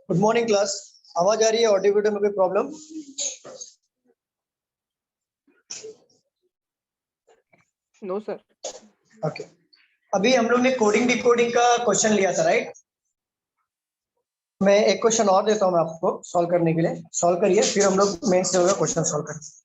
Good morning class. आवाज आ रही है? ऑडियो वीडियो में कोई प्रॉब्लम? No sir. ओके, अभी हम लोग ने कोडिंग डिकोडिंग का क्वेश्चन लिया था, राइट? मैं एक क्वेश्चन और देता हूं मैं आपको सॉल्व करने के लिए, सॉल्व करिए, फिर हम लोग मेंस लेवल का क्वेश्चन सॉल्व करेंगे।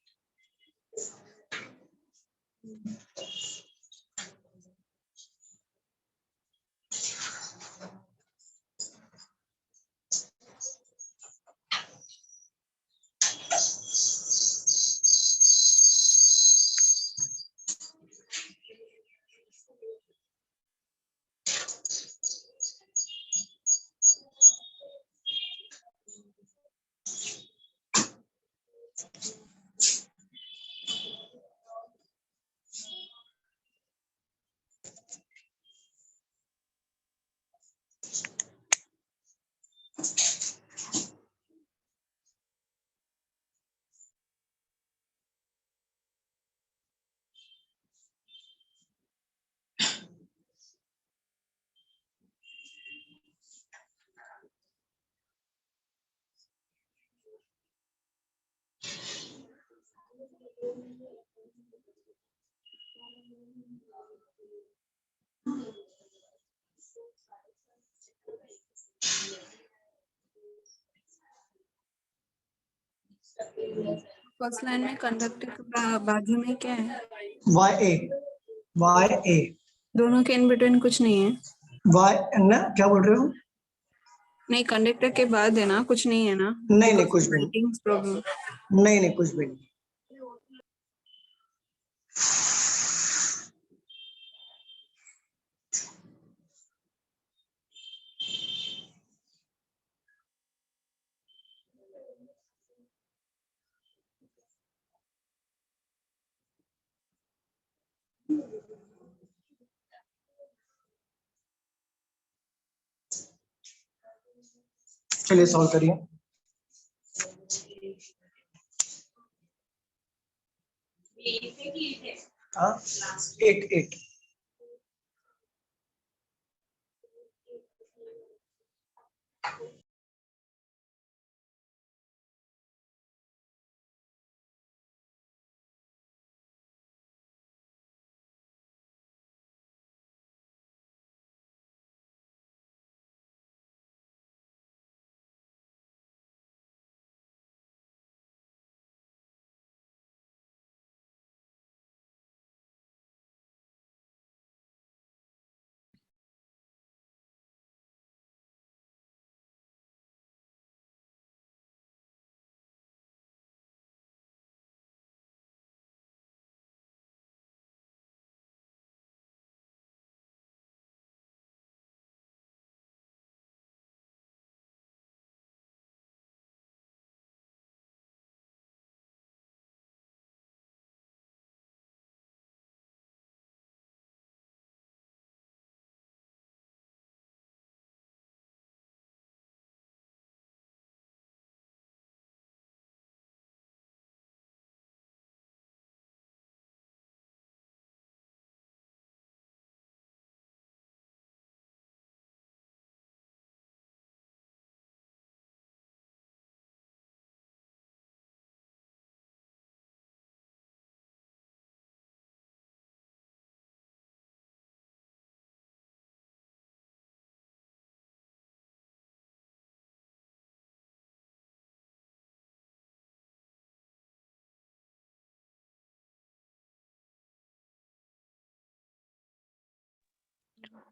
फर्स्ट लाइन में कंडक्टर के बाजू में क्या है? वाई ए दोनों के इन बिटवीन कुछ नहीं है? वाई ना, क्या बोल रहे हो? नहीं, कंडक्टर के बाद है ना, कुछ नहीं है ना? नहीं कुछ भी नहीं, प्रॉब्लम। नहीं कुछ भी नहीं। चलिए सॉल्व करिए। हाँ, 8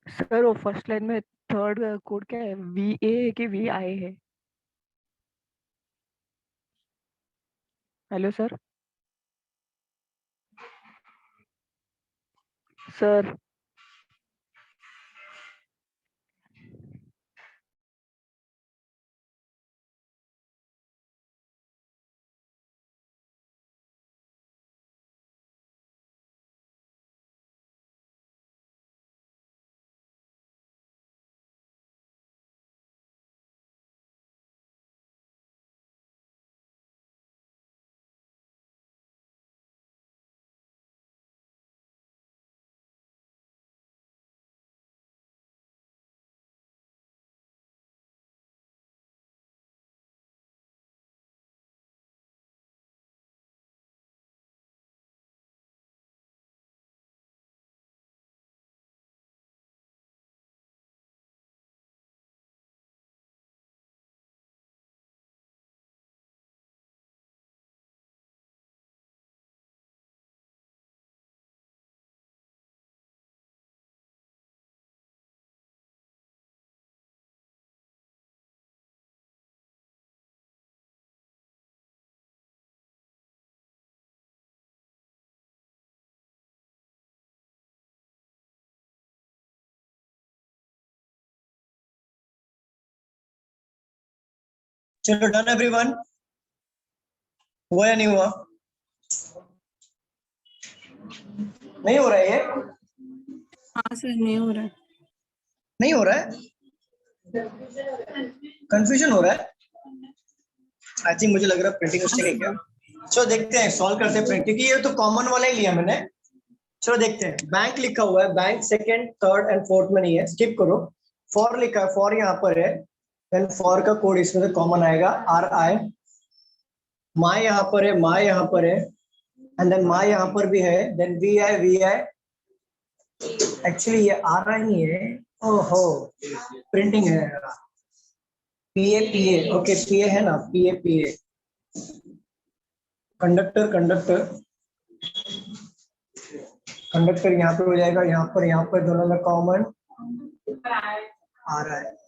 सर वो फर्स्ट लाइन में थर्ड कोड क्या है? VA है कि VI है? Hello sir. सर चलो डन एवरीवन, हुआ या नहीं हुआ? नहीं हो रहा है ये? हाँ सर, नहीं हो रहा है। नहीं हो रहा है? कंफ्यूजन हो रहा है? आई थिंक मुझे लग रहा है प्रिंटिंग मिस्टेक है क्या? चलो देखते हैं, सॉल्व करते हैं प्रिंट, क्योंकि ये तो कॉमन वाला ही लिया मैंने। चलो देखते हैं। बैंक लिखा हुआ है, bank second third and fourth में नहीं है, स्किप करो। फॉर लिखा है, फॉर यहाँ पर है, देन फॉर का कोड इसमें से कॉमन आएगा, आर आई। माई यहाँ पर है, माई यहाँ पर है, एंड देन माई यहाँ पर भी है, then V I, V I. Actually ये आ रहा ही है। ओहो, प्रिंटिंग है। पीए पीए, ओके पीए है ना, पीए पीए। कंडक्टर कंडक्टर कंडक्टर यहाँ पे हो जाएगा, यहाँ पर दोनों में कॉमन आ रहा है।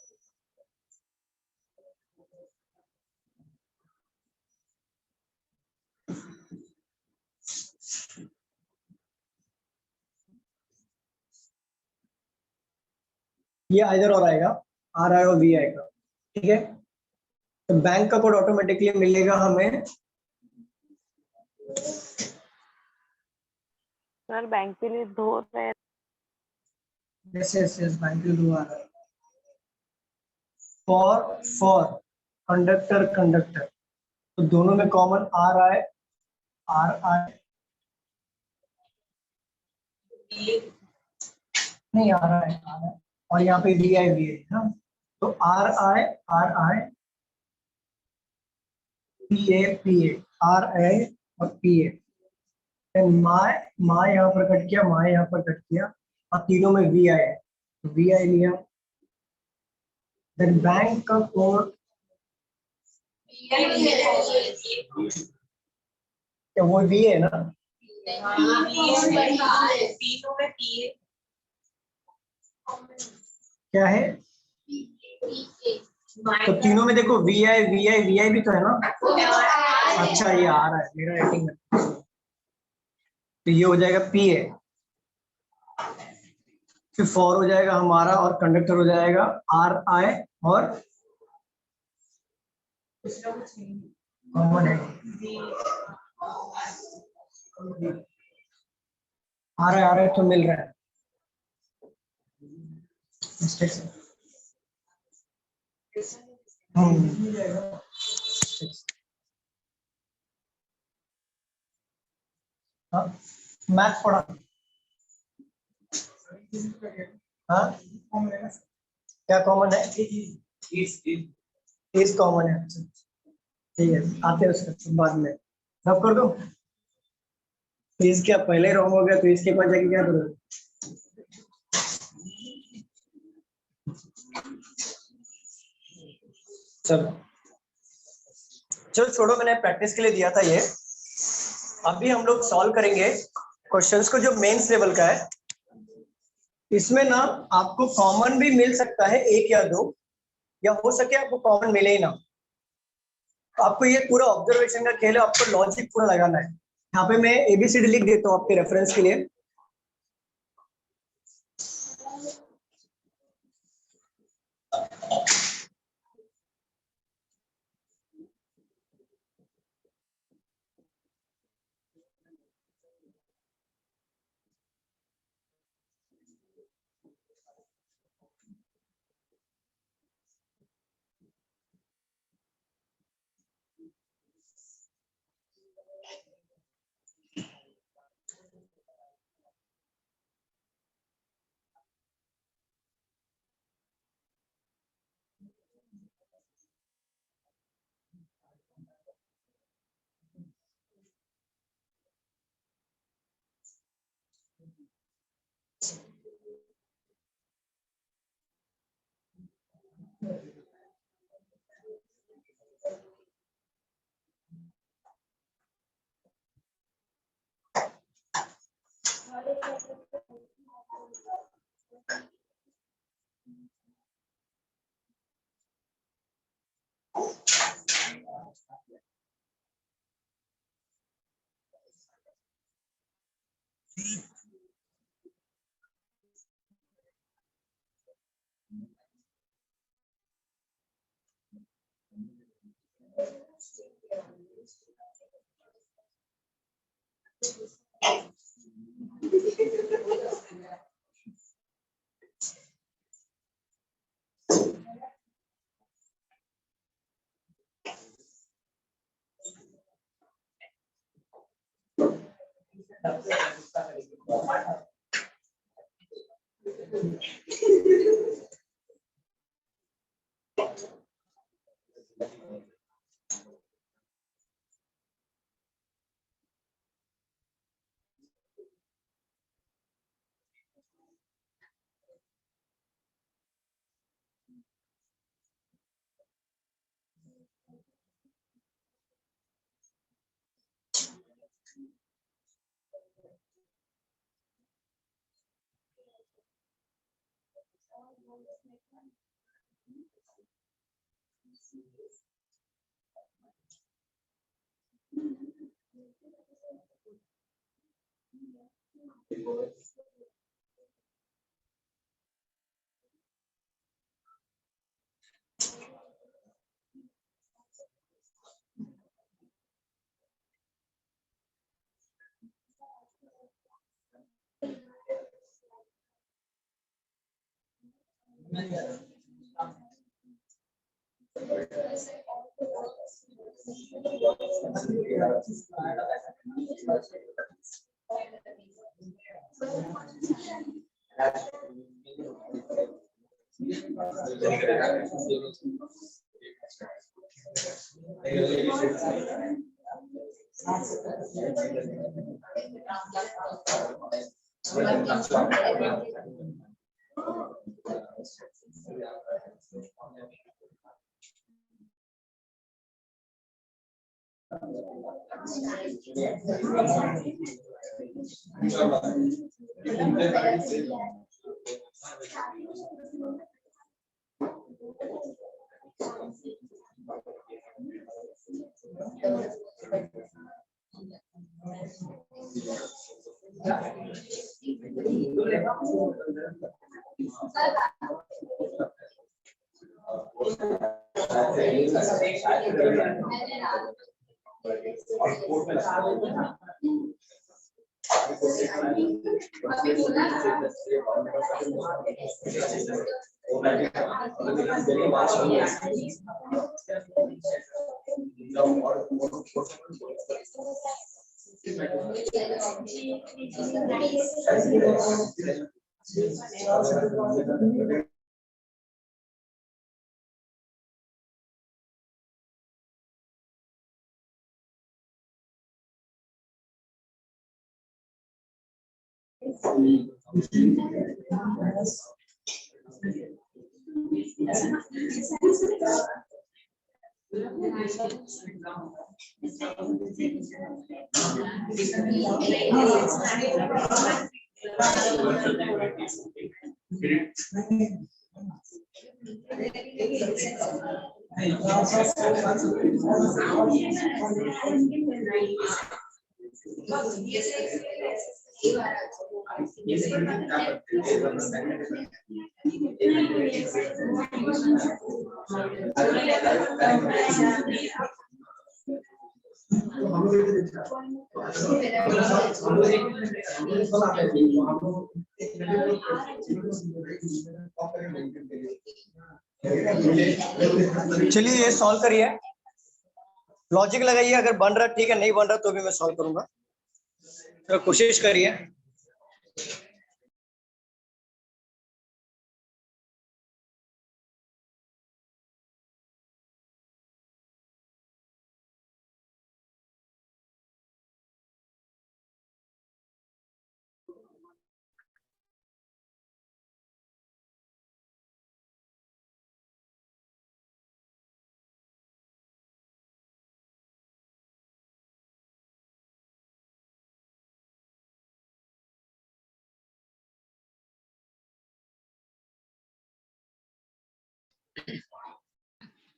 ये इधर और आएगा, आर आई और वी आएगा, ठीक है। तो बैंक का कोड ऑटोमेटिकली मिलेगा हमें। सर बैंक के लिए दो है। यस यस यस, बैंक के दो आ रहा है। फॉर फॉर कंडक्टर कंडक्टर, तो दोनों में कॉमन आ रहा है, आर आई। नहीं आ रहा है, आ रहा है। और यहाँ पे वी आई भी है ना, तो are I P A, are आई और पी ए। माय माय यहाँ पर कट किया, माय यहाँ पर कट किया, और तीनों में वी आई है, तो वी आई लिया। देन बैंक का कोड, क्या वो वी है ना? क्या है? तो तीनों में देखो V I V I V I भी तो है ना। अच्छा ये आ रहा है मेरा राइटिंग में, तो ये हो जाएगा पी ए, फिर फॉर हो जाएगा हमारा, और कंडक्टर हो जाएगा आर आई, और कॉमन है आ रहा है तो मिल रहा है। मिस्टेक से मैथ पढ़ा। हाँ क्या कॉमन है? इज कॉमन है, अच्छा ठीक है, आते हैं उसका बाद में। सब कर दो। इज क्या पहले रॉन्ग हो गया, तो इसके बाद जाके क्या करोगे? चलो चलो छोड़ो, मैंने प्रैक्टिस के लिए दिया था ये। अभी हम लोग सॉल्व करेंगे क्वेश्चंस को जो मेंस लेवल का है। इसमें ना आपको कॉमन भी मिल सकता है, एक या दो, या हो सके आपको कॉमन मिले ही ना। आपको ये पूरा ऑब्जर्वेशन का खेल है, आपको लॉजिक पूरा लगाना है। यहाँ पे मैं एबीसीडी लिख देता हूँ आपके रेफरेंस के लिए। चलिए ये सॉल्व करिए, लॉजिक लगाइए, अगर बन रहा ठीक है, नहीं बन रहा तो भी मैं सॉल्व करूंगा, तो कोशिश करिए।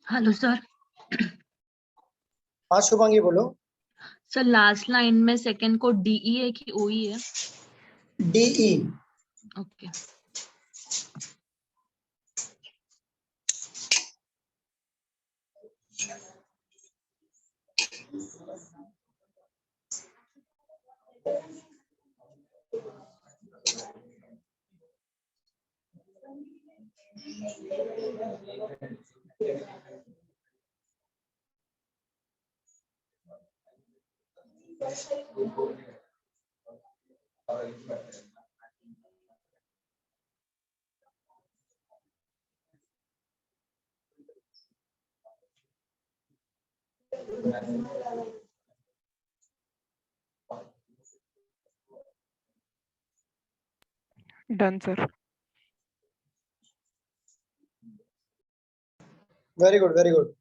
Hello sir. हाँ शुभांगी बोलो। सर लास्ट लाइन में सेकंड को डीई है कि ओई है? DE. Okay. Done, sir. Very good, very good.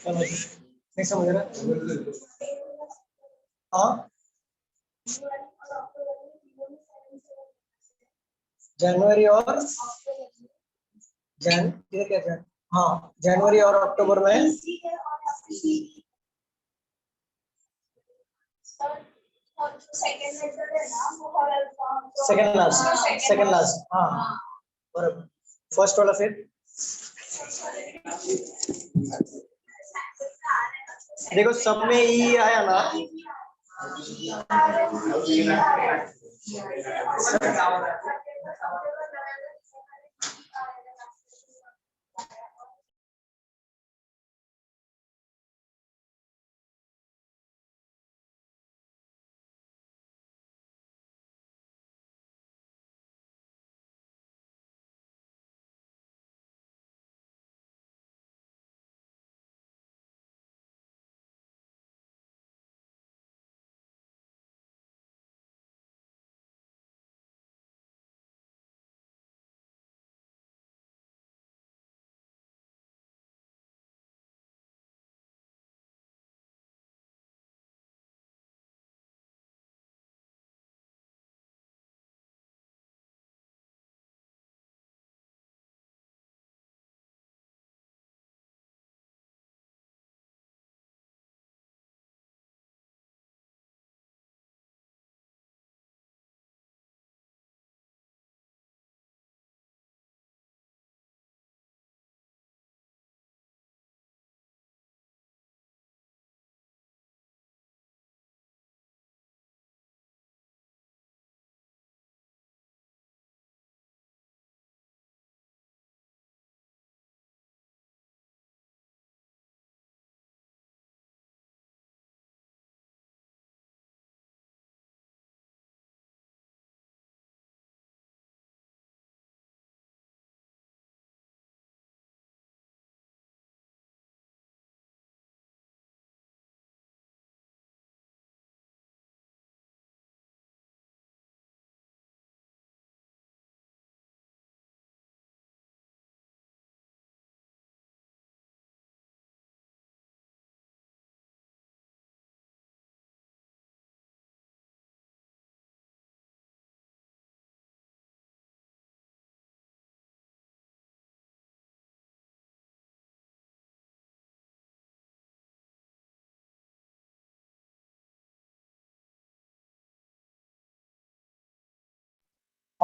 नहीं समझ रहा। हाँ, जनवरी और इधर क्या जन, हाँ जनवरी और अक्टूबर में सेकंड लास्ट हाँ बराबर। फर्स्ट वाला फिर देखो सब में ई आया ना,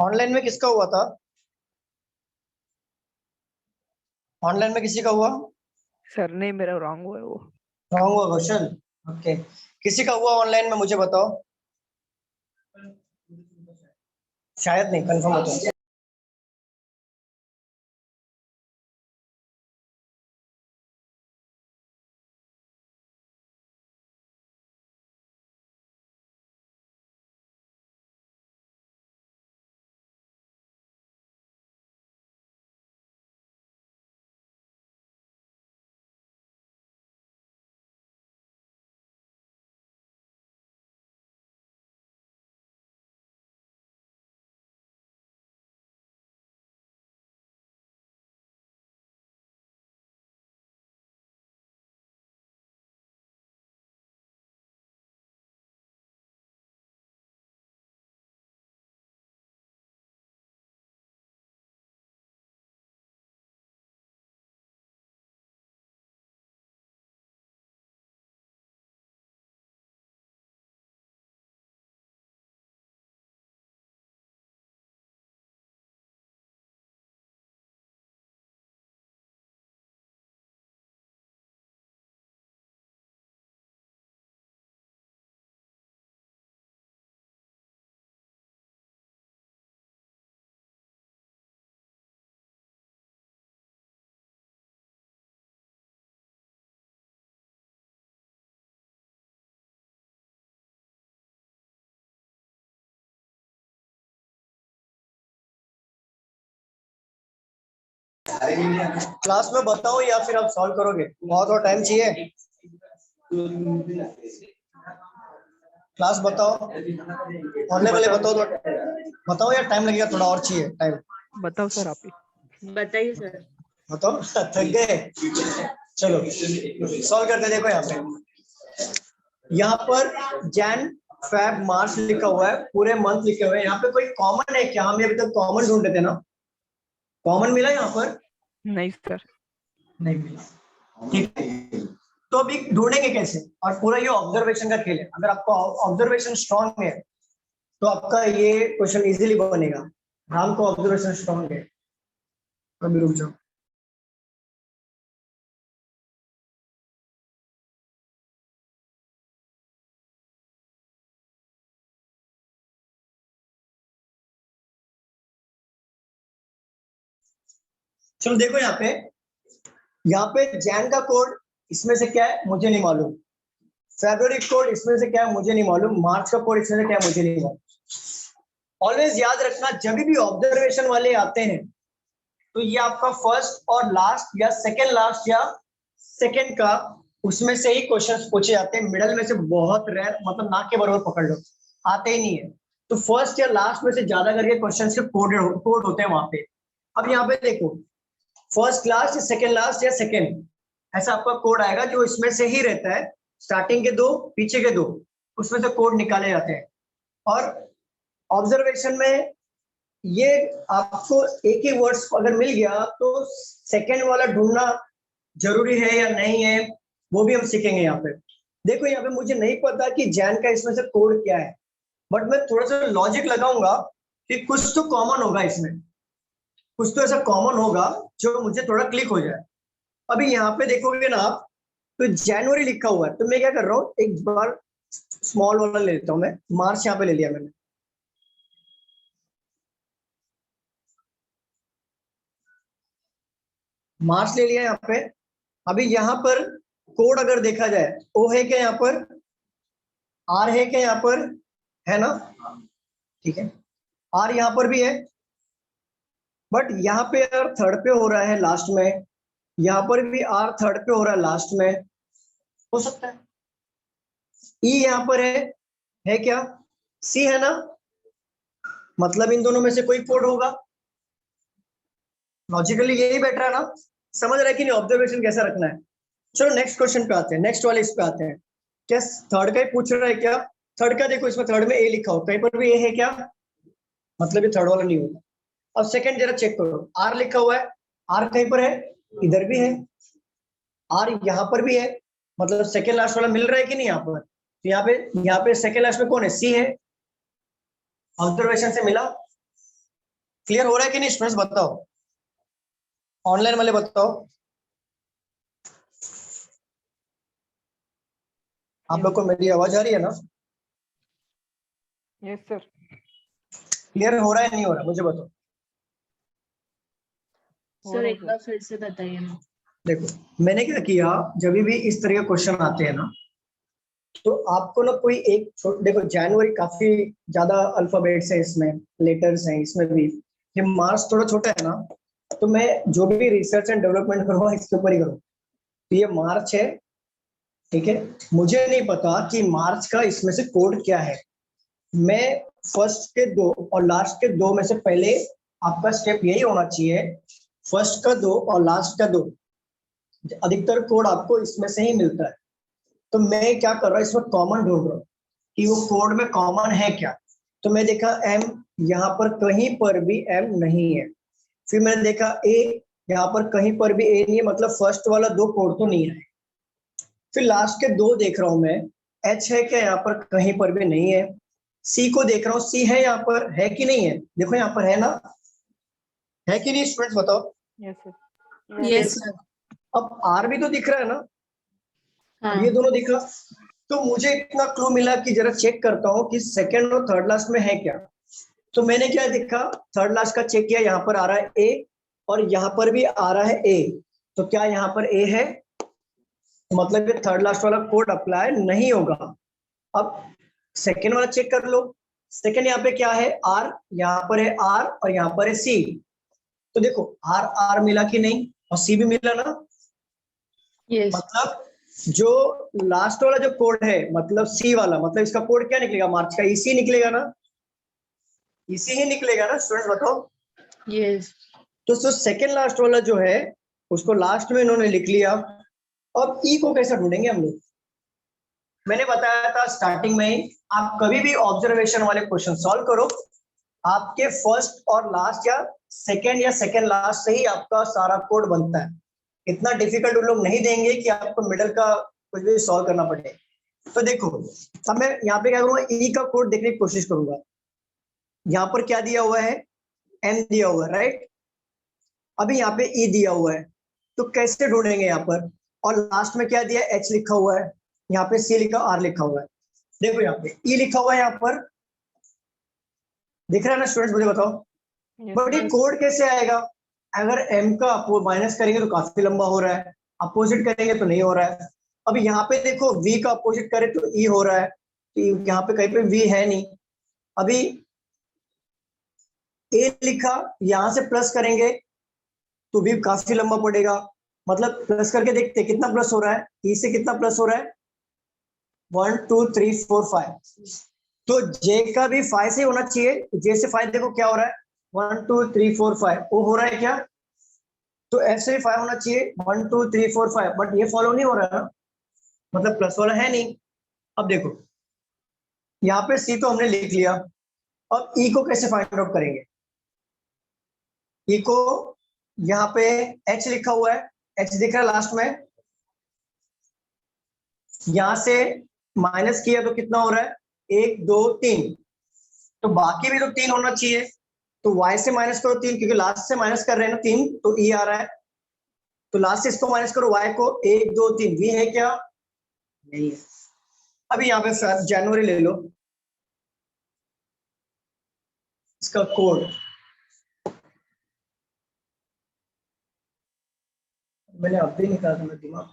ऑनलाइन में किसका हुआ था? ऑनलाइन में किसी का हुआ? सर नहीं, मेरा रॉन्ग हुआ है वो। रॉन्ग हुआ क्वेश्चन। ओके, किसी का हुआ ऑनलाइन में मुझे बताओ। शायद नहीं, कंफर्म हो तो। क्लास में बताओ या फिर आप सॉल्व करोगे? बहुत और टाइम चाहिए। क्लास बताओ, होने वाले बताओ तो बताओ, या टाइम लगेगा? थोड़ा और चाहिए टाइम। बताओ सर आप ही। बताइए सर। बताओ, थक गए? चलो सॉल्व करते। देखो यहाँ पर जैन फेब मार्च लिखा हुआ है, पूरे मंथ लिखे हुए हैं। यहाँ पे कोई कॉमन है क्या? हम अभी तक कॉमन ढूंढते थे ना, कॉमन मिला यहाँ पर? नहीं सर। नहीं मिला। ठीक है, तो अभी ढूंढेंगे कैसे? और पूरा ये ऑब्जर्वेशन का खेल है। अगर आपका ऑब्जर्वेशन स्ट्रांग है तो आपका ये क्वेश्चन इजीली बनेगा। राम को ऑब्जर्वेशन स्ट्रांग है। अभी रुक जाओ। चलो देखो यहाँ पे जैन का कोड इसमें से क्या है मुझे नहीं मालूम। फरवरी कोड इसमें से क्या है मुझे नहीं मालूम। मार्च का कोड इसमें से क्या है मुझे नहीं मालूम। ऑलवेज याद रखना, जब भी ऑब्जर्वेशन वाले आते हैं तो ये आपका फर्स्ट और लास्ट या सेकेंड लास्ट या सेकेंड का उसमें से ही क्वेश्चंस पूछे जाते हैं। मिडल में से बहुत रेयर, मतलब ना के बराबर पकड़ लो, आते ही नहीं है। तो फर्स्ट या लास्ट में से ज्यादा करके क्वेश्चन के कोड होते हैं वहां पे। अब यहाँ पे देखो, फर्स्ट लास्ट या सेकेंड लास्ट या सेकेंड, ऐसा आपका कोड आएगा जो इसमें से ही रहता है। स्टार्टिंग के दो, पीछे के दो, उसमें से कोड निकाले जाते हैं। और ऑब्जर्वेशन में ये आपको एक ही वर्ड्स अगर मिल गया तो सेकेंड वाला ढूंढना जरूरी है या नहीं है, वो भी हम सीखेंगे यहाँ पे। देखो यहाँ पे मुझे नहीं पता कि जैन का इसमें से कोड क्या है, बट मैं थोड़ा सा लॉजिक लगाऊंगा कि कुछ तो कॉमन होगा इसमें, कुछ तो ऐसा कॉमन होगा जो मुझे थोड़ा क्लिक हो जाए। अभी यहाँ पे देखोगे ना आप, तो जनवरी लिखा हुआ है, तो मैं क्या कर रहा हूँ, एक बार स्मॉल वाला ले लेता हूँ मैं। मार्च यहाँ पे ले लिया मैंने। मार्च ले लिया यहाँ पे। अभी यहाँ पर कोड अगर देखा जाए, ओ है क्या यहाँ पर, आर है क्या यहाँ पर, है ना? ठीक है, आर यहाँ पर भी है, बट यहाँ पे आर थर्ड पे हो रहा है लास्ट में। यहाँ पर भी आर थर्ड पे हो रहा है लास्ट में, हो सकता है। ई यहाँ पर है क्या? सी है ना? मतलब इन दोनों में से कोई कोड होगा। लॉजिकली यही बैठ रहा है ना? समझ रहा है कि नहीं ऑब्जर्वेशन कैसा रखना है? चलो नेक्स्ट क्वेश्चन पे आते हैं, नेक्स्ट वाले इस पे आते हैं। क्या थर्ड का ही पूछ रहा है क्या? थर्ड का देखो, इसमें थर्ड में ए लिखा हो, कहीं पर भी ए है क्या? मतलब ये थर्ड वाला नहीं होगा। अब सेकंड जरा चेक करो, आर लिखा हुआ है, आर कहीं पर है? इधर भी है। आर यहाँ पर भी है, मतलब सेकंड लास्ट वाला मिल रहा है कि नहीं यहाँ पर? तो यहाँ पे सेकंड लास्ट में कौन है? सी है। ऑब्जर्वेशन से मिला। क्लियर हो रहा है कि नहीं स्टूडेंट्स, बताओ, ऑनलाइन वाले बताओ। आप लोग को मेरी आवाज आ रही है ना? Yes sir. क्लियर हो रहा है नहीं हो रहा, मुझे बताओ। सर एक बार फिर से बताइए ना। देखो मैंने क्या किया, जब भी इस तरह के क्वेश्चन आते हैं ना, तो आपको ना कोई एक देखो जनवरी काफी ज्यादा अल्फाबेट्स है इसमें, लेटर्स हैं इसमें भी, ये मार्च थोड़ा छोटा है ना, तो मैं जो भी रिसर्च एंड डेवलपमेंट करूँगा इसके ऊपर ही करूँ। तो ये मार्च है, ठीक है, मुझे नहीं पता कि मार्च का इसमें से कोड क्या है। मैं फर्स्ट के दो और लास्ट के दो में से पहले आपका स्टेप यही होना चाहिए, फर्स्ट का दो और लास्ट का दो, अधिकतर कोड आपको इसमें से ही मिलता है। तो मैं क्या कर रहा हूँ, इसमें कॉमन ढूंढ रहा हूँ कि वो कोड में कॉमन है क्या। तो मैं देखा एम, यहाँ पर कहीं पर भी एम नहीं है। फिर मैंने देखा ए, यहाँ पर कहीं पर भी ए नहीं है, मतलब फर्स्ट वाला दो कोड तो नहीं है। फिर लास्ट के दो देख रहा हूं मैं, एच है क्या, यहाँ पर कहीं पर भी नहीं है। सी को देख रहा हूँ, सी है यहाँ पर, है कि नहीं है, देखो यहाँ पर है ना, है कि नहीं स्टूडेंट्स बताओ। Yes sir. Yes sir. अब आर भी तो दिख रहा है ना, अब ये हाँ दोनों दिख रहा। तो मुझे इतना क्लू मिला कि जरा चेक करता हूँ कि सेकंड और थर्ड लास्ट में है क्या। तो मैंने क्या देखा, थर्ड लास्ट का चेक किया, यहाँ पर आ रहा है ए और यहाँ पर भी आ रहा है ए। तो क्या यहाँ पर ए है, मतलब ये थर्ड लास्ट वाला कोड अप्लाई नहीं होगा। अब सेकेंड वाला चेक कर लो, सेकेंड यहाँ पे क्या है, आर, यहाँ पर है आर और यहाँ पर है सी। तो देखो आर आर मिला कि नहीं, और सी भी मिला ना, यस मतलब जो लास्ट वाला जो कोड है, मतलब सी वाला, मतलब इसका कोड क्या निकलेगा, मार्च का इसी निकलेगा ना, इसी ही निकलेगा ना स्टूडेंट्स बताओ। यस तो जो सेकेंड लास्ट वाला जो है उसको लास्ट में इन्होंने लिख लिया। अब ई को कैसे ढूंढेंगे हम लोग, मैंने बताया था स्टार्टिंग में ही, आप कभी भी ऑब्जर्वेशन वाले क्वेश्चन सॉल्व करो, आपके फर्स्ट और लास्ट या सेकेंड लास्ट से ही आपका सारा कोड बनता है। इतना डिफिकल्ट उन लोग नहीं देंगे कि आपको मिडल का कुछ भी सॉल्व करना पड़े। तो देखो अब मैं यहाँ पे क्या करूंगा, ई का कोड देखने की कोशिश करूंगा। यहाँ पर क्या दिया हुआ है, एन दिया हुआ है राइट, अभी यहाँ पे ई दिया हुआ है, तो कैसे ढूंढेंगे यहाँ पर। और लास्ट में क्या दिया, एच लिखा हुआ है, यहाँ पे सी लिखा, आर लिखा हुआ है। देखो यहाँ पे ई लिखा हुआ है, यहाँ पर दिख रहा है ना स्टूडेंट्स, मुझे बताओ। बट ये कोड कैसे आएगा, अगर एम का माइनस करेंगे तो काफी लंबा हो रहा है, अपोजिट करेंगे तो नहीं हो रहा है। अब यहाँ पे देखो वी का अपोजिट करे तो ई हो रहा है, तो यहाँ पे कहीं पे वी है नहीं। अभी ए लिखा, यहाँ से प्लस करेंगे तो भी काफी लंबा पड़ेगा, मतलब प्लस करके देखते कितना प्लस हो रहा है, ई से कितना प्लस हो रहा है, 1 2 3 4 5। तो जे का भी 5 से होना चाहिए, जे से 5 देखो क्या हो रहा है, 1 2 3 4 5, वो हो रहा है क्या, तो एफ से भी 5 होना चाहिए, 1 2 3 4 5, बट ये फॉलो नहीं हो रहा है ना, मतलब प्लस वाला है नहीं। अब देखो यहाँ पे सी तो हमने लिख लिया, अब ई को कैसे फाइंड आउट करेंगे, ई को यहाँ पे एच लिखा हुआ है, एच दिख रहा है लास्ट में, यहां से माइनस किया तो कितना हो रहा है, 1 2 3, तो बाकी भी तो 3 होना चाहिए। तो y से माइनस करो 3, क्योंकि लास्ट से माइनस कर रहे हैं ना 3, तो e आ रहा है, तो लास्ट से इसको माइनस करो, y को, 1 2 3, v है क्या, नहीं है। अभी यहाँ पे जनवरी ले लो, इसका कोड मैंने अभी निकाला था, मेरा दिमाग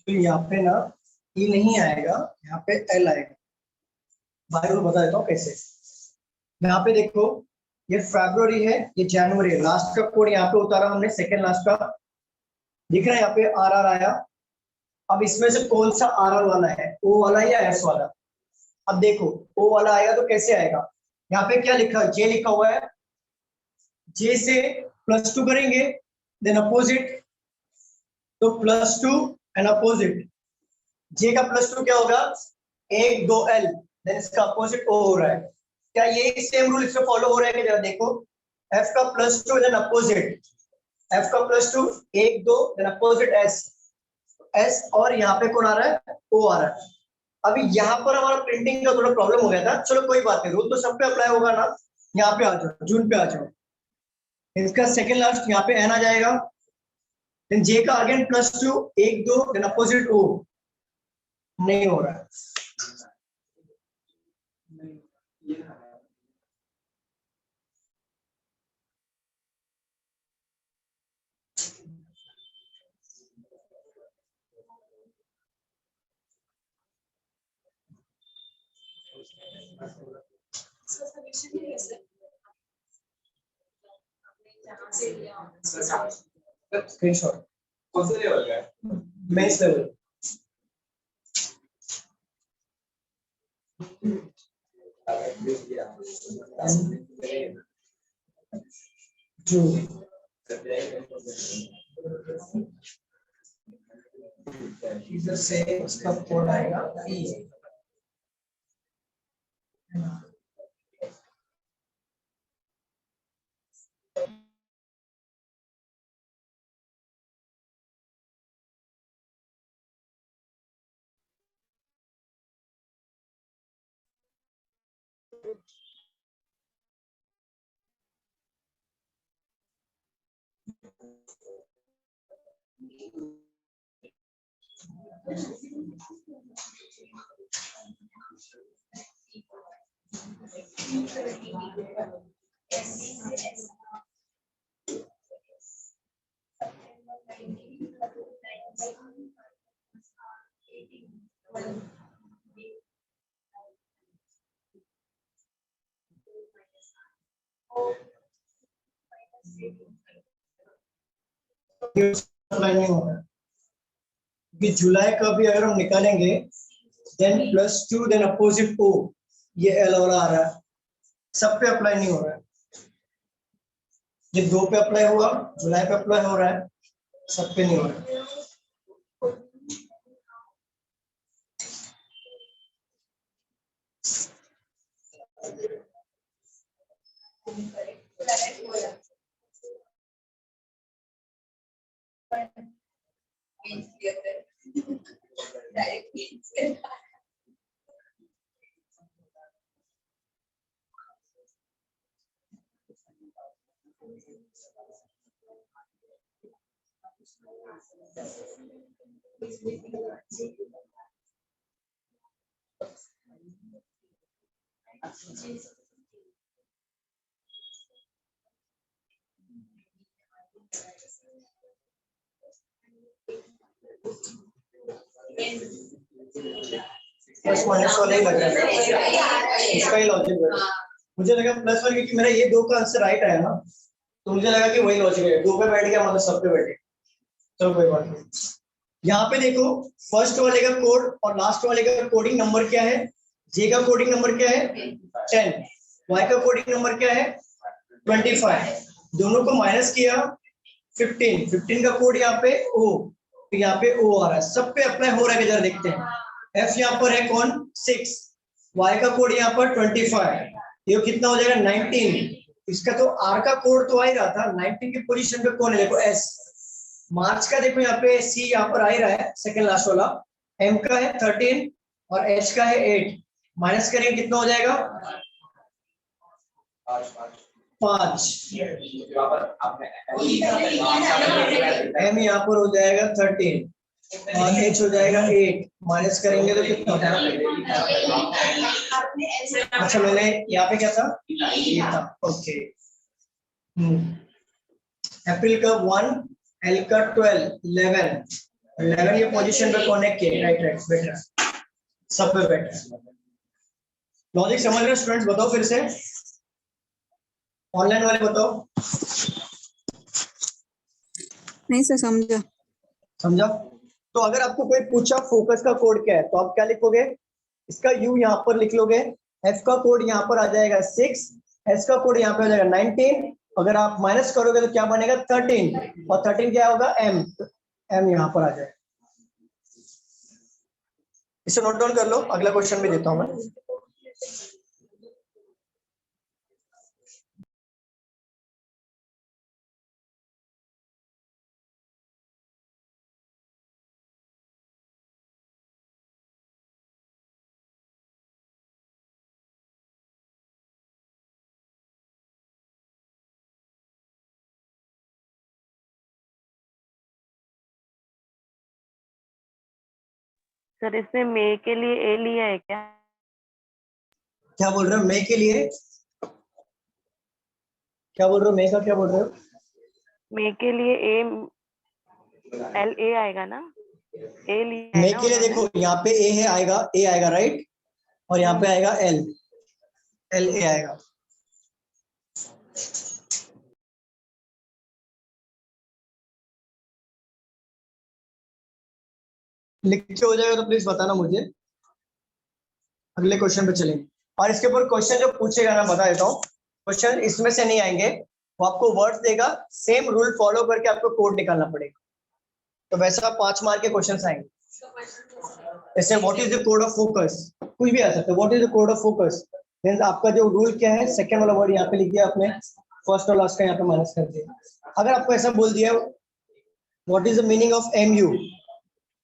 तो यहाँ पे ना ई नहीं आएगा, यहाँ पे एल आएगा। बाय रूल बता देता हूँ कैसे। यहाँ पे देखो ये फरवरी है, ये जनवरी है, लास्ट का कोड यहाँ पे उतारा हमने, सेकेंड लास्ट का दिख रहा है यहाँ पे आर आर आया। अब इसमें से कौन सा आर आर वाला है, ओ वाला या एस वाला? अब देखो ओ वाला आएगा तो कैसे आएगा, यहाँ पे क्या लिखा है, जे लिखा हुआ है, जे से +2 करेंगे देन अपोजिट, तो +2 एंड अपोजिट, जे का +2 क्या होगा 1 2 एल, देन इसका अपोजिट ओ हो रहा है। क्या ये सेम रूल इसमें फॉलो हो रहा है कि जरा देखो, एफ का +2 देन अपोजिट, एफ का +2 1 2 देन अपोजिट एस, एस और यहाँ पे कौन आ रहा है, ओ आ रहा है। अभी यहाँ पर हमारा प्रिंटिंग का थोड़ा प्रॉब्लम हो गया था, चलो कोई बात नहीं, रूल तो सब पे अप्लाई होगा ना। यहाँ पे आ जाओ, जून पे आ जाओ, इसका सेकेंड लास्ट यहाँ पे एन आ जाएगा, देन जे का अगेन +2 1 2 देन अपोजिट ओ, नहीं हो रहा है। स्क्रीनशॉट कौन से लेवल का है? Mains level. जो इधर से उसका कोड आएगा ई, नहीं हो रहा है कि जुलाई का भी अगर हम निकालेंगे देन +2 देन अपोजिट ओ, ये एल वाला आ रहा है, सब पे अप्लाई नहीं हो रहा है। ये 2 पे अप्लाई हुआ, जुलाई पे अप्लाई हो रहा है, सब पे नहीं हो रहा है। प्लस माइनस वाला ही लग रहा है, इसका ही लॉजिक है। मुझे लगा प्लस वाला, क्योंकि मेरा ये 2 का आंसर राइट आया ना, तो मुझे लगा कि वही लॉजिक है, 2 पे बैठ गया मतलब सब पे बैठे। चलो कोई बात नहीं। यहाँ पे देखो फर्स्ट वाले का कोड और लास्ट वाले का कोडिंग नंबर क्या है, जे का कोडिंग नंबर क्या है 10, वाई का कोडिंग नंबर क्या है 25, दोनों को माइनस किया 15, 15 का कोड यहाँ पे ओ, तो यहाँ पे ओ आ रहा है, सब पे अप्लाई हो रहा है, इधर देखते हैं। एफ यहाँ पर है कौन 6, वाई का कोड यहाँ पर 25, ये कितना हो जाएगा 19, इसका तो आर का कोड तो आ ही रहा था, 19 की पोजीशन पे कौन है देखो एस, मार्च का देखो यहाँ पे सी यहाँ पर आ ही रहा है, सेकंड लास्ट वाला, एम का है 13 और एच का है 8, माइनस करेंगे कितना हो जाएगा 5, एम यहाँ पर हो जाएगा 13 और एच हो जाएगा 8, माइनस करेंगे तो कितना हो जाएगा। अच्छा मैंने यहाँ पे क्या था, ये था, ओके। अप्रैल का 1, एल का 12, 11, 11 ये पोजीशन पे कनेक्ट किए, राइट राइट बैठ रहा, सब पे बैठ रहा। लॉजिक समझ रहे स्टूडेंट्स? बताओ फिर से, ऑनलाइन वाले बताओ। नहीं सर, समझा। समझा? तो अगर आपको कोई पूछा फोकस का कोड क्या है, तो आप क्या लिखोगे? इसका यू यहाँ पर लिख लोगे, एफ का कोड यहाँ पर आ जाएगा 6, एस का कोड यहाँ पे आ जाएगा 19, अगर आप माइनस करोगे तो क्या बनेगा 13, और 13 क्या होगा एम, एम यहाँ पर आ जाएगा। इसे नोट डाउन कर लो, अगला क्वेश्चन भी देता हूं मैं। सर इसमें मे के लिए ए लिया है क्या? क्या बोल रहे हो मे के लिए? क्या बोल रहे हो मे का, क्या बोल रहे हो? मे के लिए ए एल ए आएगा ना? ए लिया है मे ना के लिए उन्होंने? देखो यहाँ पे ए है, आएगा ए आएगा राइट, और यहाँ पे आएगा एल, एल ए आएगा। लिख के हो जाएगा तो प्लीज बताना मुझे। अगले क्वेश्चन पे चलेंगे, और इसके ऊपर क्वेश्चन जो पूछेगा ना बता देता हूँ, क्वेश्चन इसमें से नहीं आएंगे, वो आपको वर्ड्स देगा, सेम रूल फॉलो करके आपको कोड निकालना पड़ेगा। तो वैसा 5 मार्क के क्वेश्चन आएंगे। जैसे what is the code of focus, कुछ भी आ सकता है, what is the code of focus, means आपका जो रूल क्या है, सेकंड वाला वर्ड यहाँ पे लिख दिया आपने, फर्स्ट और लास्ट का यहाँ पे माइनस कर दिया। अगर आपको ऐसा बोल दिया what is the meaning of M U,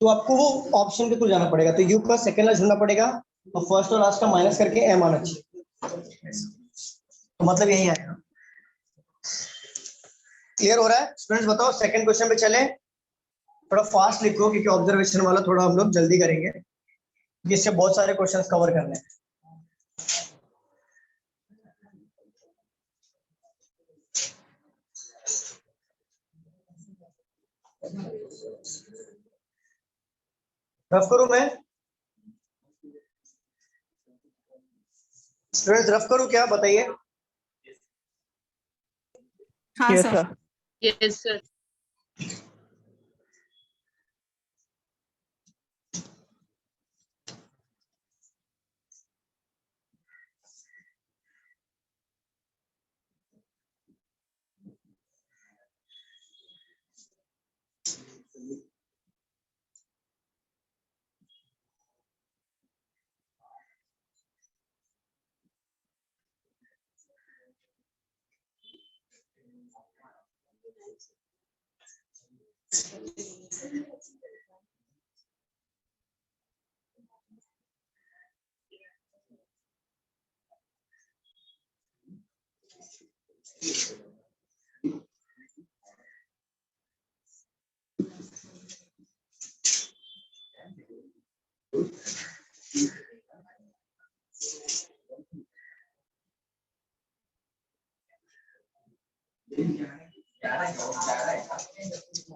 तो आपको वो ऑप्शन के थ्रू जाना पड़ेगा, तो यू का सेकंड लास्ट ढूंढना पड़ेगा और फर्स्ट और लास्ट का माइनस करके एम आना चाहिए। तो मतलब यही आएगा। क्लियर हो रहा है स्टूडेंट्स? बताओ सेकंड क्वेश्चन पे चले। थोड़ा फास्ट लिखो क्योंकि ऑब्जर्वेशन वाला थोड़ा हम लोग जल्दी करेंगे, जिससे बहुत सारे क्वेश्चंस कवर करने हैं। रफ करूं मैं? स्टूडेंट्स रफ करूं क्या, बताइए। हाँ yes sir. Sir. Yes sir.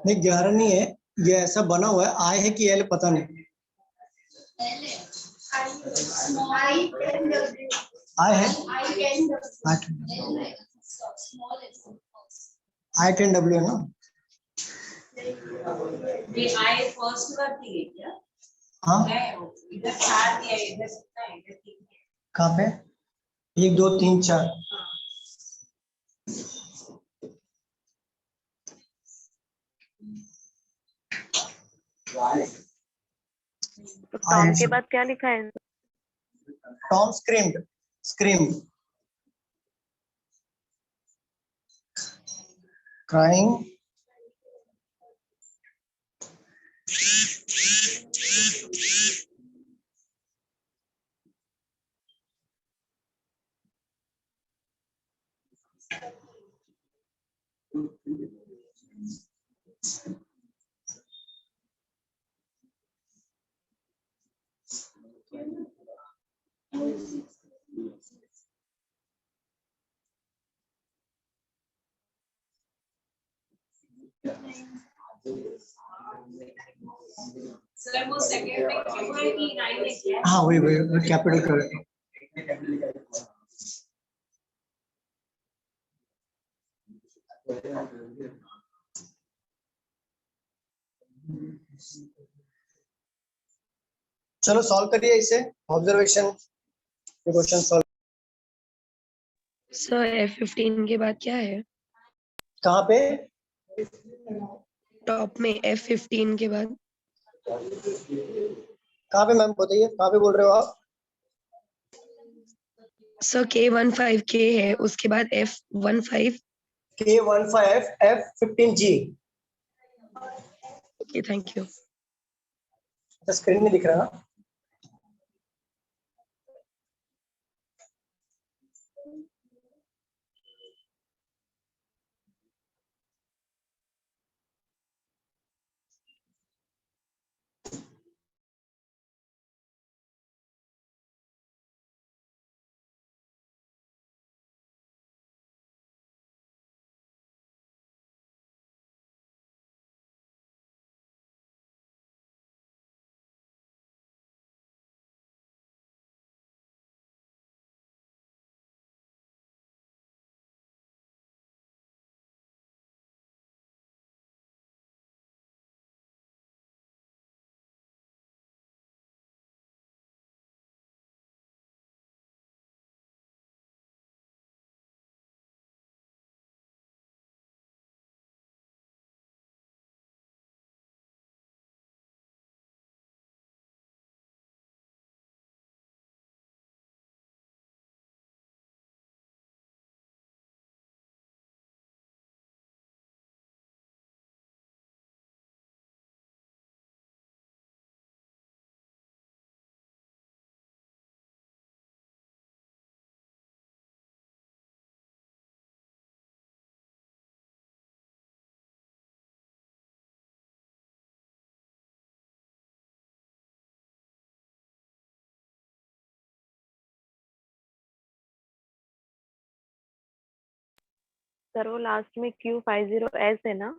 नहीं 11 नहीं है, ये ऐसा बना हुआ है, आई है कि एल पता नहीं। आई है, आई 10 डब्ल्यू है ना। ये आई फर्स्ट बार दी है क्या? हाँ इधर 4 दिया है, इधर कितना है, इधर 3 है। कहाँ पे? 1 2 3 4। तो टॉम के बाद क्या लिखा है? Tom screamed, screamed, crying, sir वो सेकंड में क्यों है कि 9 है क्या? हाँ वही कैपिटल कर रहे चलो सॉल्व करिए इसे, observation question solve. Sir F15 के बाद क्या है? कहाँ पे? टॉप में F15 के बाद कहाँ पे मैम बताइए, कहाँ पे बोल रहे हो आप? सर K15K है, उसके बाद F15। K15 F15G। Okay thank you. Screen में दिख रहा है। सर वो लास्ट में Q50S है ना?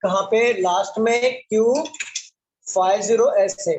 कहाँ पे लास्ट में Q50S है?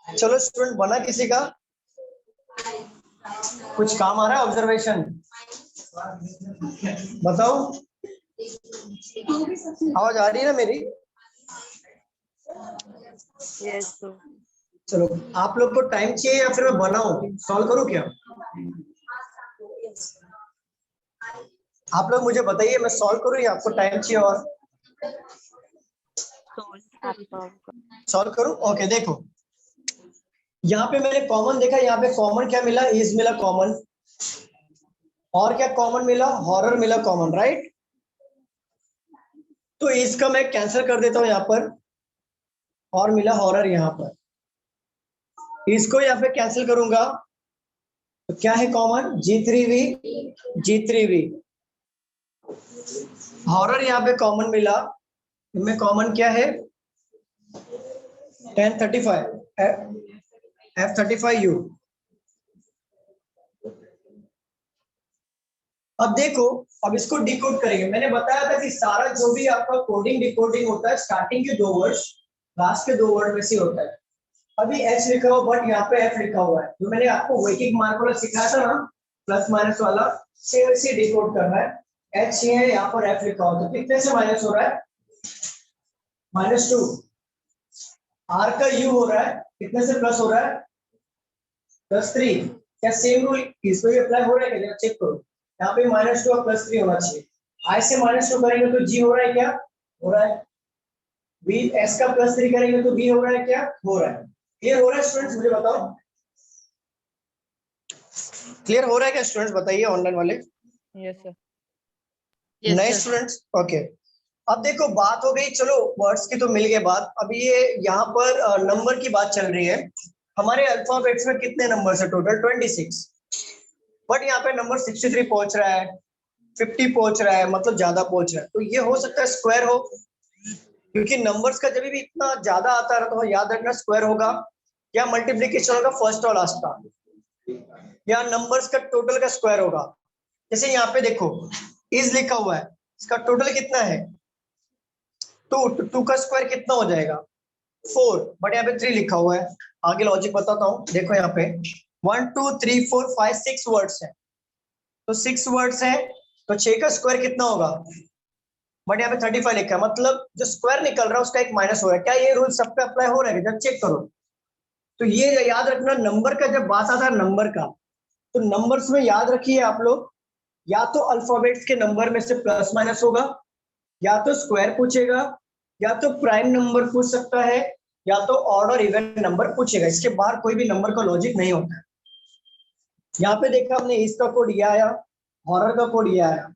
चलो स्टूडेंट, बना किसी का? कुछ काम आ रहा है? ऑब्जर्वेशन बताओ। आवाज आ रही है ना मेरी? Yes sir. चलो, आप लोग को टाइम चाहिए या फिर मैं बनाऊं, सॉल्व करूं क्या? आप लोग मुझे बताइए, मैं सॉल्व करूं या आपको टाइम चाहिए और सॉल्व करूं? ओके, देखो यहाँ पे मैंने कॉमन देखा, यहाँ पे कॉमन क्या मिला? इज मिला कॉमन, और क्या कॉमन मिला? हॉरर मिला कॉमन, राइट? तो इसका मैं कैंसिल कर देता हूं यहाँ पर, और मिला हॉरर यहाँ पर, इसको यहाँ पे कैंसिल करूंगा तो क्या है कॉमन? G3V, G3V। हॉरर यहाँ पे कॉमन मिला, इनमें कॉमन क्या है? 1035 F35U। अब देखो, अब इसको डिकोड करेंगे। मैंने बताया था कि सारा जो भी आपका कोडिंग डिकोडिंग होता है, स्टार्टिंग के 2 वर्ड्स लास्ट के 2 वर्ड में से होता है। अभी H लिखा हुआ बट यहाँ पे F लिखा हुआ है, जो मैंने आपको वैकिक मार्क वाला सिखाया था ना, प्लस माइनस वाला, सेम इसे डिकोड करना है। H है, यहाँ पर F लिखा हुआ, तो कितने से माइनस हो रहा है? -2। R का U हो रहा है, कितने से प्लस हो रहा है? +3। क्या सेम रूल इस पे भी अप्लाई हो रहा है क्या? चेक करो, यहाँ पे -2 और +3 होना चाहिए। I से -2 करेंगे तो G हो रहा है क्या? हो रहा है। B S का +3 करेंगे तो B हो रहा है क्या? हो रहा है। क्लियर हो रहा है स्टूडेंट्स? मुझे बताओ, क्लियर हो रहा है क्या स्टूडेंट्स? बताइए ऑनलाइन वाले। Yes sir. नए स्टूडेंट्स, ओके। अब देखो, बात हो गई, चलो वर्ड्स की तो मिल गई बात। अभी ये यहाँ पर नंबर की बात चल रही है। हमारे अल्फाबेट्स में कितने नंबर है टोटल? 26। बट यहाँ पे नंबर 63 पहुंच रहा है, 50 पहुंच रहा है, मतलब ज्यादा पहुंच रहा है। तो ये हो सकता है स्क्वायर हो, क्योंकि नंबर्स का जब भी इतना ज्यादा आता है तो याद रखना स्क्वायर होगा, या मल्टीप्लीकेशन होगा फर्स्ट और लास्ट का, या नंबर्स का टोटल का स्क्वायर होगा। जैसे यहाँ पे देखो, इज लिखा हुआ है, इसका टोटल कितना है? 2 का स्क्वायर कितना हो जाएगा? 4, बट यहाँ पे 3 लिखा हुआ है। आगे लॉजिक बताता हूँ, देखो यहाँ पे 1 2 3 4 5 6 वर्ड्स है, तो 6 वर्ड्स है, तो 6 का स्क्वायर कितना होगा? बट यहाँ पे 35 लिखा है, मतलब जो स्क्वायर निकल रहा है उसका एक माइनस हो रहा है। क्या ये रूल सब पे अप्लाई हो रहा है? जब चेक करो तो ये याद रखना, नंबर का जब बात आता है नंबर का, तो नंबर्स में याद रखिए आप लोग, या तो अल्फाबेट्स के नंबर में से प्लस माइनस होगा, या तो स्क्वायर पूछेगा, या तो प्राइम नंबर पूछ सकता है, या तो ऑड और इवन नंबर पूछेगा। इसके बाहर कोई भी नंबर का लॉजिक नहीं होता है। यहाँ पे देखा हमने, इसका कोड ये आया, हॉरर का कोड ये आया।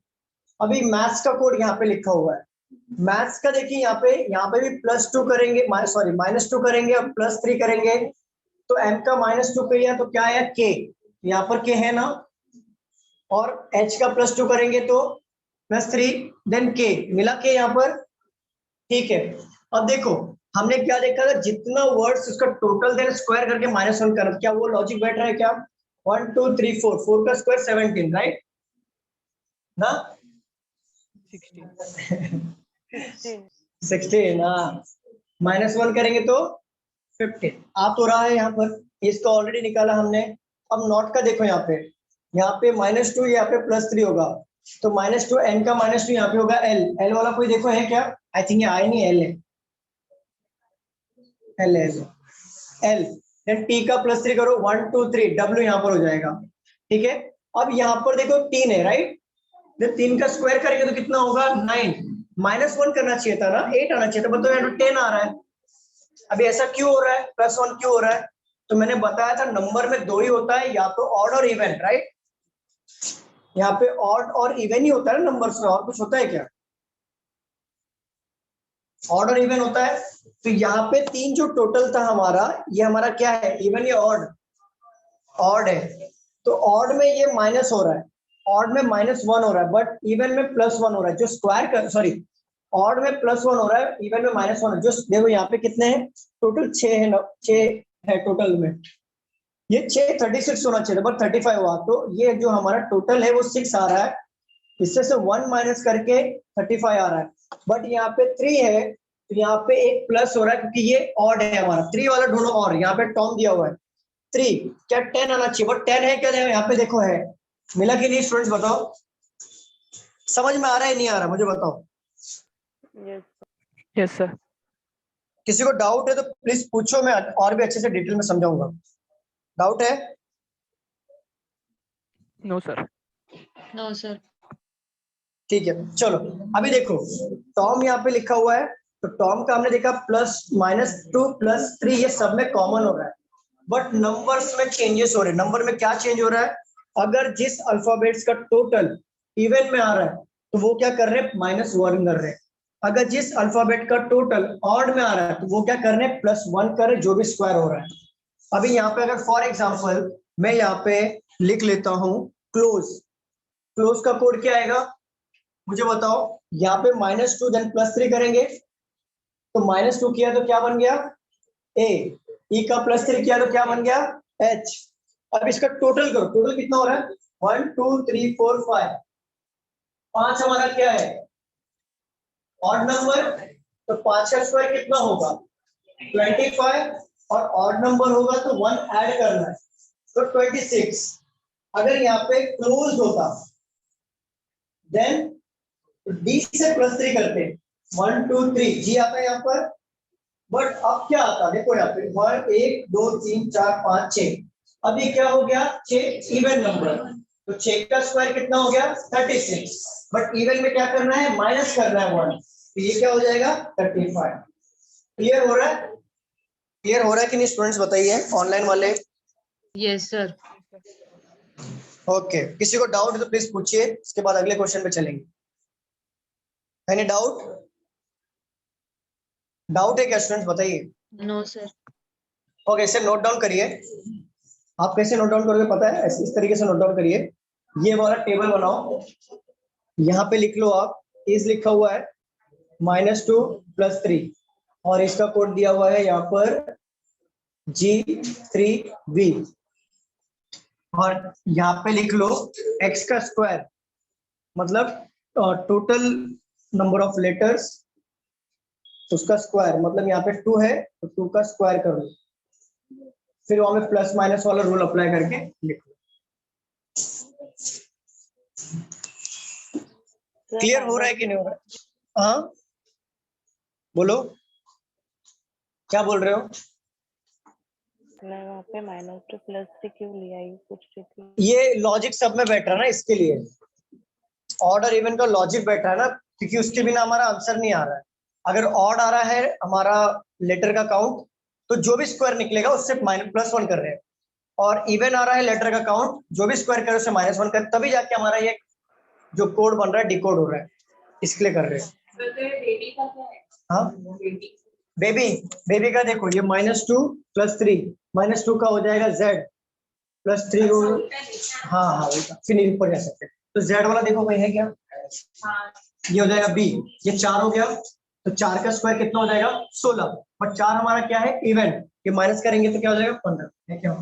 अभी मैथ्स का कोड यहाँ पे लिखा हुआ है। मैथ्स का देखिए, यहाँ पे भी +2 करेंगे, -2 करेंगे और +3 करेंगे, तो m का -2 किया तो क्या आया? k, यहाँ पर k है ना, और h का +2 करेंगे तो +3, देन k, मिला k यहाँ पर, ठीक है। अब देखो, हमने क्या देखा था? जितना वर्ड्स उसका टोटल देन स्क्वायर करके -1 कर, क्या वो लॉजिक बैठ रहा है क्या? 1 2 3 4 का स्क्वायर 17, राइट ना? 16 ना, -1 करेंगे तो 15 आ तो रहा है यहाँ पर, इसको ऑलरेडी निकाला हमने। अब नॉट का देखो, यहाँ पे -2, यहाँ पे +3 होगा, तो -2 n का -2 यहाँ पे होगा l। l वाला कोई देखो है क्या? आई थिंक ये आई नहीं, l है, l है, l। देन t का +3 करो, 1 2 3, w यहाँ पर हो जाएगा, ठीक है। अब यहाँ पर देखो 3 है, राइट? 3 का स्क्वायर करेंगे तो कितना होगा? 9। -1 करना चाहिए था ना, 8 आना चाहिए था, बताओ यहाँ 10 आ रहा है। अभी ऐसा क्यों हो रहा है? +1 क्यों हो रहा है? तो मैंने बताया था नंबर में 2 ही होता है, या तो ऑड और इवन, राइट? यहाँ पे ऑड और इवन ही होता है नंबर्स में, और कुछ होता है क्या? ऑड और इवन होता है। तो यहाँ पे 3 जो टोटल था हमारा, ये हमारा क्या है? इवन या ऑड? ऑड है, तो ऑड में ये माइनस हो रहा है, ऑड में -1 हो रहा है, बट इवन में +1 हो रहा है। जो स्क्वायर कर, सॉरी, ऑड में +1 हो रहा है, इवन में -1 है। जो देखो यहाँ पे कितने हैं टोटल? 6 है टोटल में। ये 6 36 होना चाहिए, बट 35 हुआ, तो ये जो हमारा टोटल है वो 6 आ रहा है। इससे से 1 माइनस करके 35 आ रहा है, बट यहाँ पे 3 है, तो यहाँ पे एक प्लस हो रहा है क्योंकि ये ऑड है हमारा, 3 वाला ढूंढो और, यहाँ पे टॉम दिया हुआ है 3, क्या 10 आना चाहिए, बट 10 है क्या, यहाँ पे देखो है, मिला कि नहीं स्टूडेंट्स बताओ, समझ में आ रहा है नहीं आ रहा मुझे बताओ। Yes sir. किसी को डाउट है तो प्लीज पूछो, मैं और भी अच्छे से डिटेल में समझाऊंगा। डाउट है? No sir. No sir. ठीक है चलो, अभी देखो टॉम यहाँ पे लिखा हुआ है, तो टॉम का हमने देखा -2 +3 ये सब में कॉमन हो रहा है, बट नंबर्स में चेंजेस हो रहे हैं। नंबर में क्या चेंज हो रहा है, अगर जिस अल्फाबेट्स का टोटल इवन में आ रहा है तो वो क्या कर रहे हैं, -1 कर रहे हैं। अगर जिस अल्फाबेट का टोटल ऑड में आ रहा है तो वो क्या कर रहे हैं, +1 कर रहे हैं, जो भी स्क्वायर हो रहा है। अभी यहाँ पे अगर फॉर एग्जाम्पल मैं यहाँ पे लिख लेता हूँ क्लोज, क्लोज का कोड क्या आएगा मुझे बताओ। यहाँ पे -2 देन +3 करेंगे तो -2 किया तो क्या बन गया ए, ई का +3 किया तो क्या बन गया एच। अब इसका टोटल करो, टोटल कितना हो रहा है 1 2 3 4 5, 5 हमारा क्या है ऑड नंबर, तो 5 का स्क्वायर कितना होगा 25, और ऑड नंबर होगा तो 1 ऐड करना है तो 26। अगर यहाँ पे क्लोज होता देन डी से +3 करते 1 2 3 जी आता है यहाँ पर, बट अब क्या आता है देखो यहाँ पे 1 1 2 3 4 5 6, अभी क्या हो गया 6 इवन नंबर, तो 6 का स्क्वायर कितना हो गया 36, बट इवन में क्या करना है माइनस करना है 1, तो ये क्या हो जाएगा 35। क्लियर हो रहा है, क्लियर हो रहा है कि नहीं स्टूडेंट्स बताइए ऑनलाइन वाले। Yes sir. ओके किसी को डाउट है तो प्लीज पूछिए, इसके बाद अगले क्वेश्चन पे चलेंगे। Any doubt? डाउट है क्या स्टूडेंट्स बताइए। No sir. ओके इसे नोट डाउन करिए। आप कैसे नोट डाउन करोगे पता है, इस तरीके से नोट डाउन करिए, ये वाला टेबल बनाओ, यहाँ पे लिख लो आप इज लिखा हुआ है -2 +3, और इसका कोड दिया हुआ है यहाँ पर G3V, और यहाँ पे लिख लो x का स्क्वायर, मतलब टोटल नंबर ऑफ लेटर्स उसका स्क्वायर, मतलब यहाँ पे 2 है तो 2 का स्क्वायर कर लो, फिर वहां पे प्लस माइनस वाला रूल अप्लाई करके लिखो। क्लियर हो रहा है कि नहीं हो रहा है? हाँ बोलो क्या बोल रहे हो। मैं वहाँ पे -2 +3 क्यों लिया ये पूछ रही थी। ये लॉजिक सब में बैठ रहा है ना, इसके लिए ऑड और इवन का लॉजिक बैठ रहा है ना, क्योंकि उसके बिना हमारा आंसर नहीं आ रहा है। अगर ऑड आ रहा है हमारा लेटर का काउंट तो जो भी स्क्वायर निकलेगा उससे +1 कर रहे हैं, और इवन आ रहा है लेटर का काउंट, जो भी स्क्वायर करे उससे -1 कर, तभी जाके हमारा ये जो कोड बन रहा है डिकोड हो रहा है, इसके लिए कर रहे हैं। बेबी का क्या है? हाँ बेबी, बेबी का देखो ये -2 +3, -2 का हो जाएगा Z +3 हो, हाँ हाँ फिर ऊपर जा सकते हैं, तो Z वाला देखो भाई है क्या, ये हो जाएगा B, ये 4 हो गया, तो 4 का स्क्वायर कितना हो जाएगा 16, और 4 हमारा क्या है इवन, ये माइनस करेंगे तो क्या हो जाएगा 15, है क्या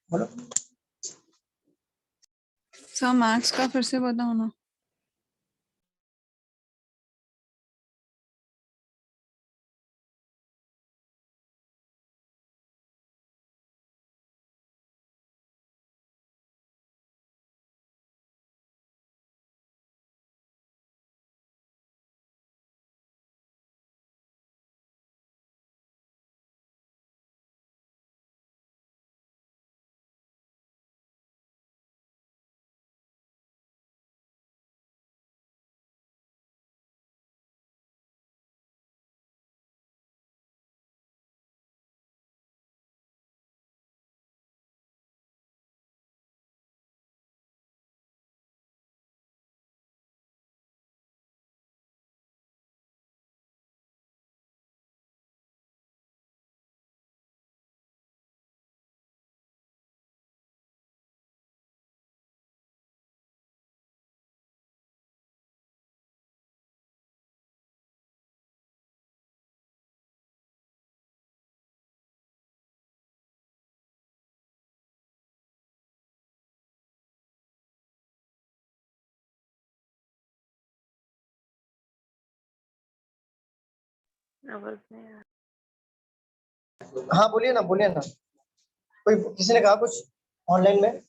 बोलो। सर मैथ्स का फिर से बताओ ना। आवाज नहीं आ हाँ बोलिए ना, बोलिए ना। कोई किसी ने कहा कुछ ऑनलाइन में?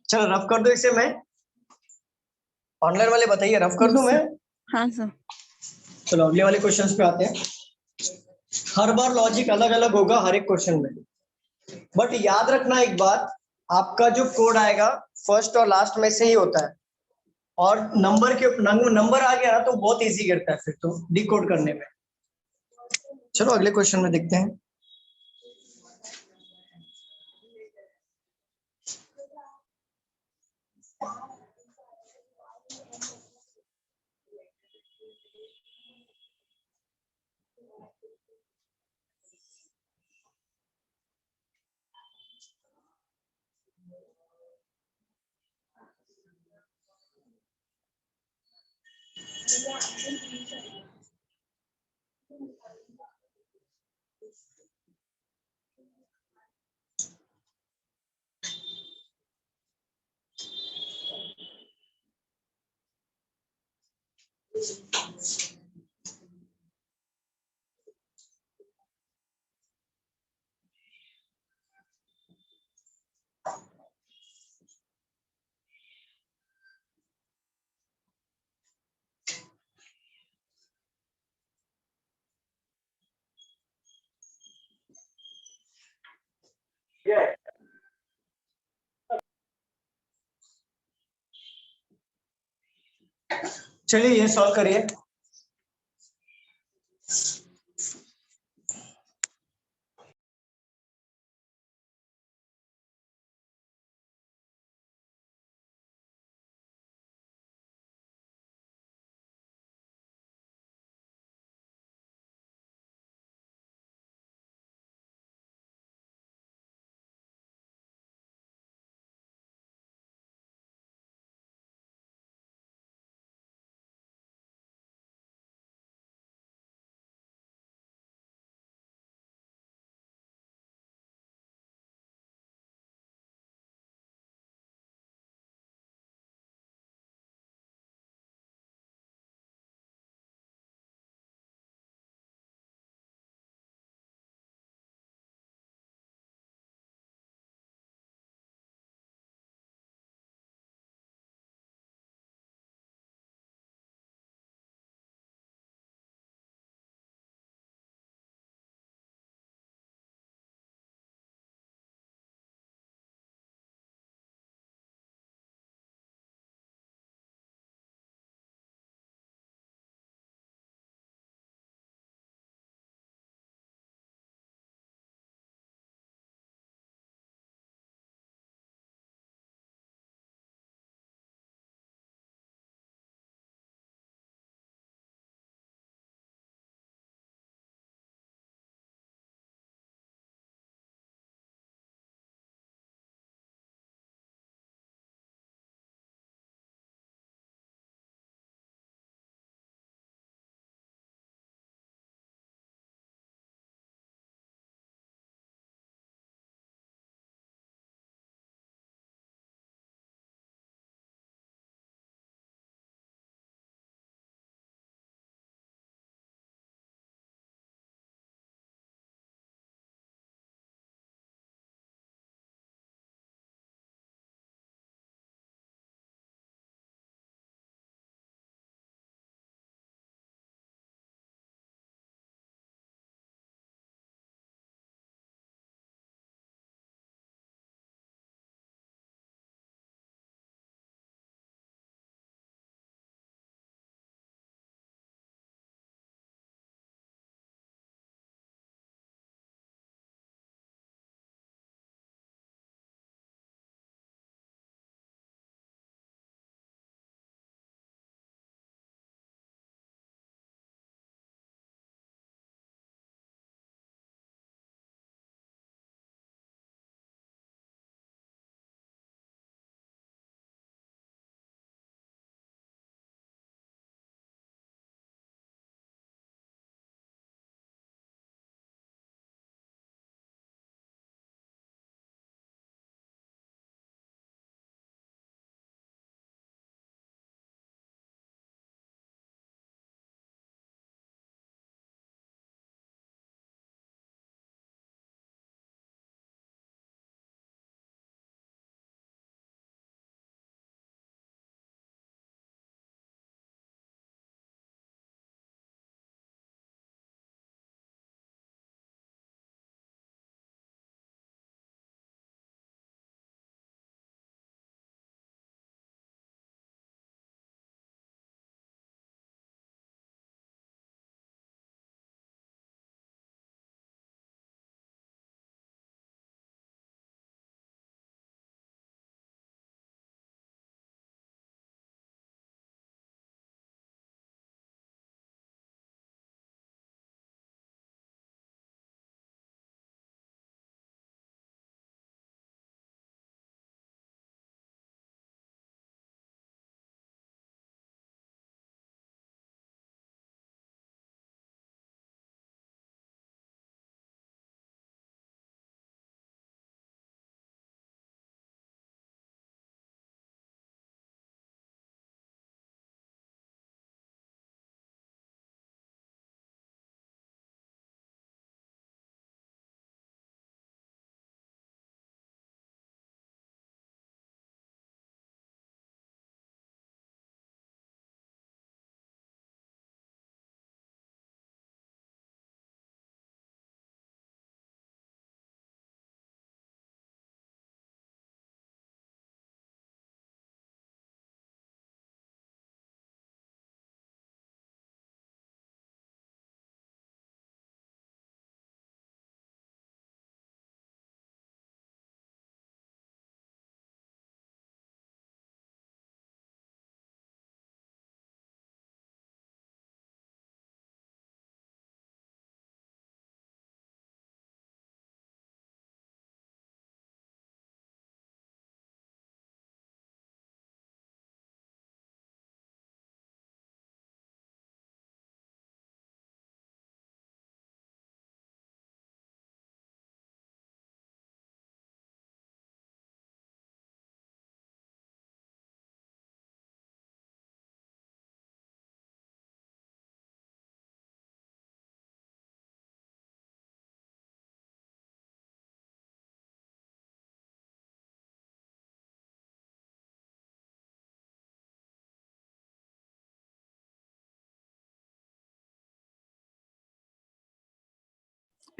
चलो रफ कर दो इसे मैं। ऑनलाइन वाले बताइए, रफ कर दूं मैं? हाँ सर। चलो अगले वाले क्वेश्चंस पे आते हैं। हर बार लॉजिक अलग अलग होगा हर एक क्वेश्चन में, बट याद रखना एक बात, आपका जो कोड आएगा फर्स्ट और लास्ट में से ही होता है, और नंबर आ गया ना तो बहुत इजी गिरता है फिर तो डिकोड करने में। चलो अगले क्वेश्चन में देखते हैं। चलिए ये सॉल्व करिए।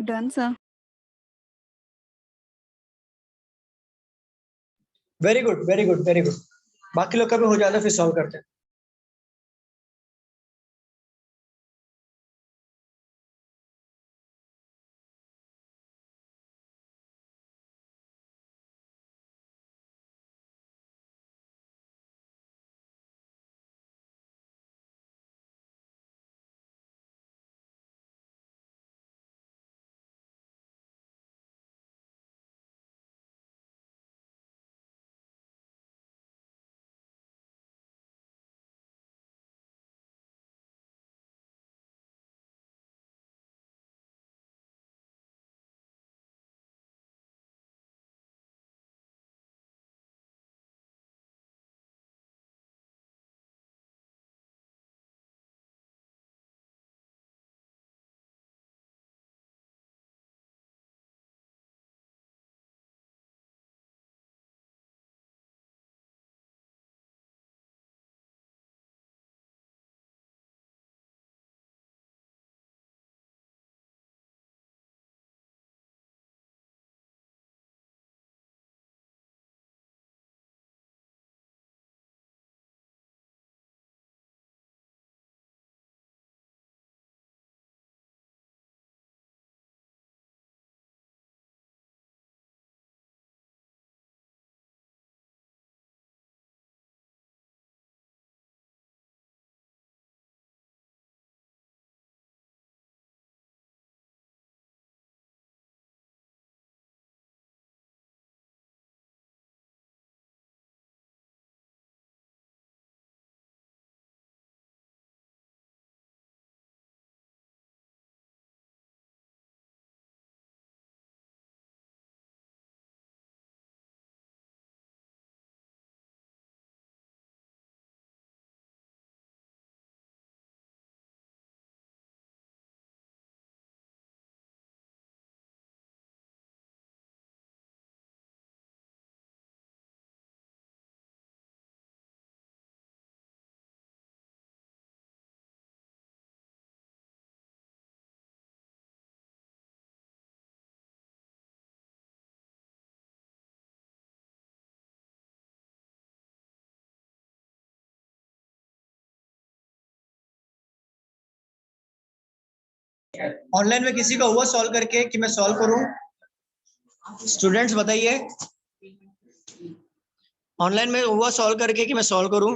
Done sir. Very good, very good, very good. बाकी लोग का भी हो जाता है, फिर सॉल्व करते हैं। ऑनलाइन में किसी का हुआ सॉल्व करके कि मैं सॉल्व करूं? स्टूडेंट्स बताइए, ऑनलाइन में हुआ सॉल्व करके कि मैं सॉल्व करूं?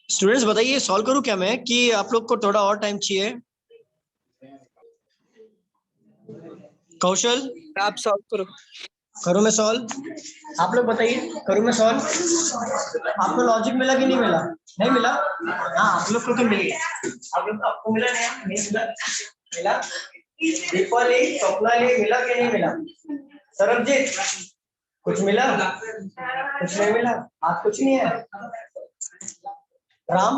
स्टूडेंट्स बताइए, सॉल्व करूं क्या मैं, कि आप लोग को थोड़ा और टाइम चाहिए? कौशल, आप सॉल्व करो। करूं मैं सॉल्व? आप लोग बताइए, करूं मैं सॉल्व? आपको लॉजिक मिला कि नहीं मिला? नहीं मिला? हाँ, आप लोग को तो मिल गया। आप लोग को, आपको मिला नहीं मिला? मिला? दीपाली, स्वप्नाली, मिला कि नहीं मिला? सरबजीत, कुछ मिला? कुछ नहीं मिला? आप कुछ नहीं है? राम,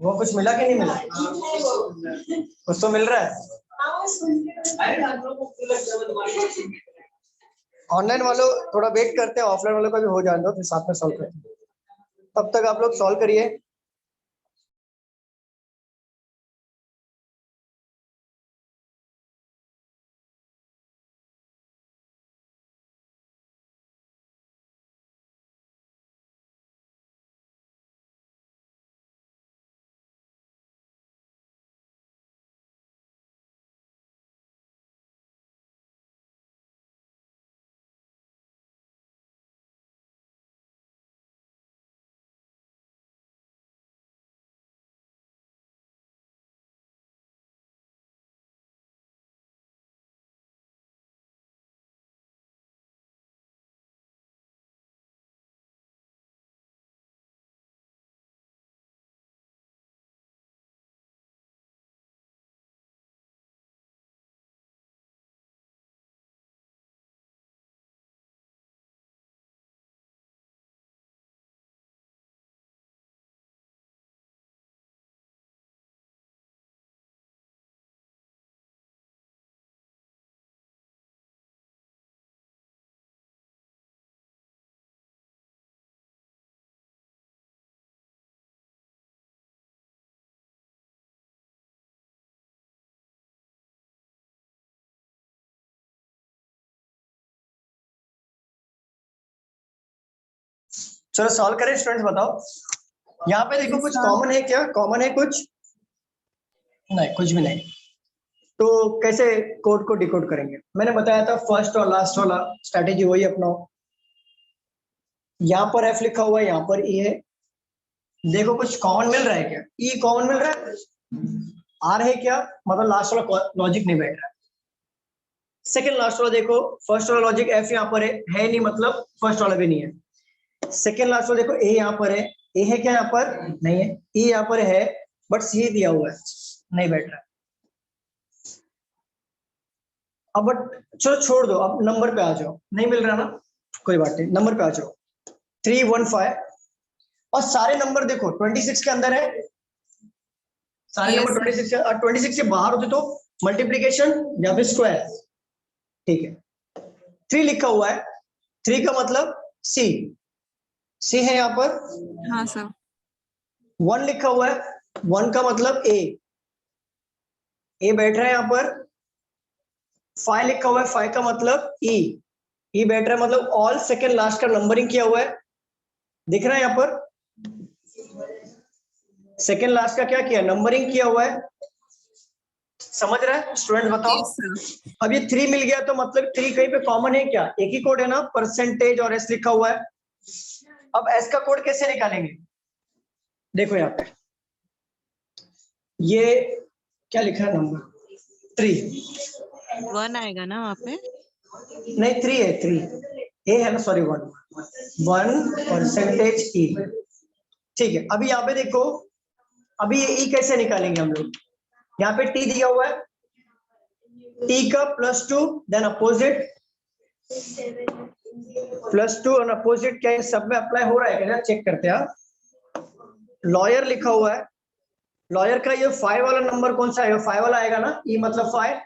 वो कुछ मिला कि नहीं मिला? कुछ तो मिल रहा है। ऑनलाइन वालों थोड़ा वेट करते हैं, ऑफलाइन वालों का भी हो जाने दो, फिर साथ में सॉल्व करते हैं। तब तक आप लोग सॉल्व करिए। चलो सॉल्व करें स्टूडेंट्स, बताओ यहाँ पे देखो कुछ कॉमन है क्या? कॉमन है कुछ? नहीं, कुछ भी नहीं। तो कैसे कोड को डिकोड करेंगे? मैंने बताया था फर्स्ट और लास्ट वाला स्ट्रैटेजी वही अपनाओ। यहाँ पर एफ लिखा हुआ है, यहाँ पर ई है। देखो कुछ कॉमन मिल रहा है क्या? ई कॉमन मिल रहा है, आर है क्या? मतलब लास्ट वाला लॉजिक नहीं बैठ रहा है। सेकंड लास्ट वाला देखो, फर्स्ट वाला लॉजिक एफ यहाँ पर है नहीं, मतलब फर्स्ट वाला भी नहीं है। सेकंड लास्ट वाला देखो ए यहाँ पर है, ए है क्या यहाँ पर? नहीं है। ई यहाँ पर है बट सी दिया हुआ है, नहीं बैठ रहा है। अब बट चलो छोड़ दो, अब नंबर पे आ जाओ। नहीं मिल रहा ना, कोई बात नहीं, नंबर पे आ जाओ। 315 और सारे नंबर देखो 26 के अंदर है, सारे Yes, नंबर 26 और 26 से बाहर होते तो मल्टीप्लीकेशन या फिर स्क्वायर। ठीक है, 3 लिखा हुआ है, 3 का मतलब सी, सी है यहाँ पर। हाँ सर। 1 लिखा हुआ है, 1 का मतलब ए, ए बैठ रहा है यहाँ पर। 5 लिखा हुआ है, 5 का मतलब ई, ई बैठ रहा है, मतलब ऑल सेकंड लास्ट का नंबरिंग किया हुआ है, दिख रहा है यहाँ पर। सेकंड लास्ट का क्या किया? नंबरिंग किया हुआ है, समझ रहा है स्टूडेंट? बताओ। Yes, sir. अब ये 3 मिल गया तो मतलब 3 कहीं पे कॉमन है क्या? एक ही कोड है ना, परसेंटेज और एस लिखा हुआ है। अब एस का कोड कैसे निकालेंगे? देखो यहाँ पे ये क्या लिखा है? नंबर 3 1 आएगा ना वहाँ पे? नहीं 3 है, 3 ए है ना, सॉरी 1 परसेंटेज ई। ठीक है, अभी यहाँ पे देखो, अभी ये ई कैसे निकालेंगे हम लोग? यहाँ पे टी दिया हुआ है, टी का +2 देन अपोजिट, +2 और अपोजिट क्या सब में अप्लाई हो रहा है क्या? चेक करते हैं। लॉयर लिखा हुआ है, लॉयर का ये 5 वाला नंबर कौन सा है? 5 वाला आएगा ना, ई मतलब 5,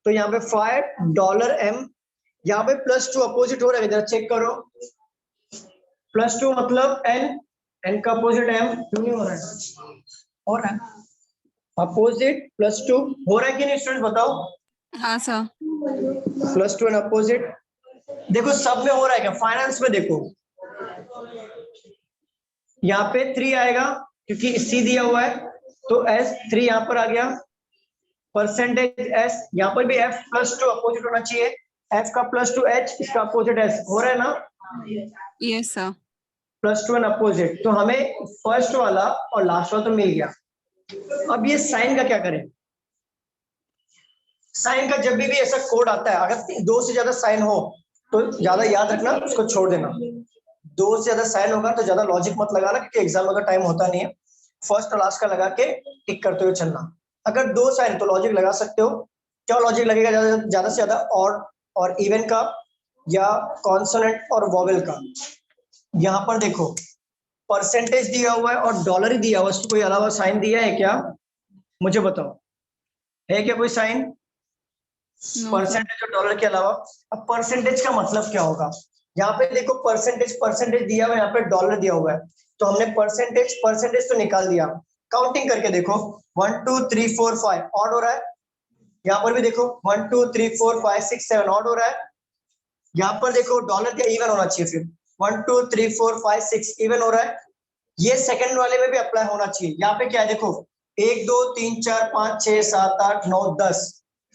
तो यहाँ पे $5 यहाँ पे +2 अपोजिट हो रहा है, इधर चेक करो। +2 मतलब एन, एन का अपोजिट एम, क्यों नहीं हो रहा है? हो रहा है, अपोजिट +2 हो रहा है कि नहीं स्टूडेंट? बताओ। हाँ सर। +2 एंड अपोजिट, देखो सब में हो रहा है क्या? फाइनेंस में देखो यहाँ पे 3 आएगा क्योंकि सी दिया हुआ है, तो एस 3 यहाँ पर आ गया। परसेंटेज एस, यहाँ पर भी एफ +2 अपोजिट होना चाहिए, एफ का +2 एच, इसका अपोजिट एस, हो रहा है ना? Yes, sir. +2 एंड अपोजिट, तो हमें फर्स्ट वाला और लास्ट वाला तो मिल गया। अब ये साइन का क्या करें? साइन का जब भी ऐसा कोड आता है, अगर 2 से ज्यादा साइन हो तो ज्यादा याद रखना, उसको छोड़ देना। 2 से ज्यादा साइन होगा तो ज्यादा लॉजिक मत लगाना, क्योंकि एग्जाम का टाइम होता नहीं है। फर्स्ट और लास्ट का लगा के टिक करते हुए चलना। अगर 2 साइन तो लॉजिक लगा सकते हो। क्या लॉजिक लगेगा? ज्यादा से ज्यादा और इवन का, या कॉन्सोनेंट और वॉवेल का। यहाँ पर देखो परसेंटेज दिया हुआ है और डॉलर ही दिया हुआ है, उसको कोई अलावा साइन दिया है क्या? मुझे बताओ, है क्या कोई साइन? No, परसेंटेज और डॉलर के अलावा। अब परसेंटेज का मतलब क्या होगा? यहाँ पे देखो परसेंटेज, परसेंटेज दिया हुआ है, यहाँ पे डॉलर दिया हुआ है, तो हमने परसेंटेज परसेंटेज तो निकाल दिया। काउंटिंग करके देखो 1 2 3 4 5 ऑड हो रहा है। यहाँ पर भी देखो 1 2 3 4 5 6 7 ऑड हो रहा है। यहाँ पर देखो डॉलर का इवन होना चाहिए, फिर 1 2 3 4 5 6 इवन हो रहा है। ये सेकंड वाले में भी अप्लाई होना चाहिए। यहाँ पे क्या है देखो, 1 2 3 4 5 6 7 8 9 10,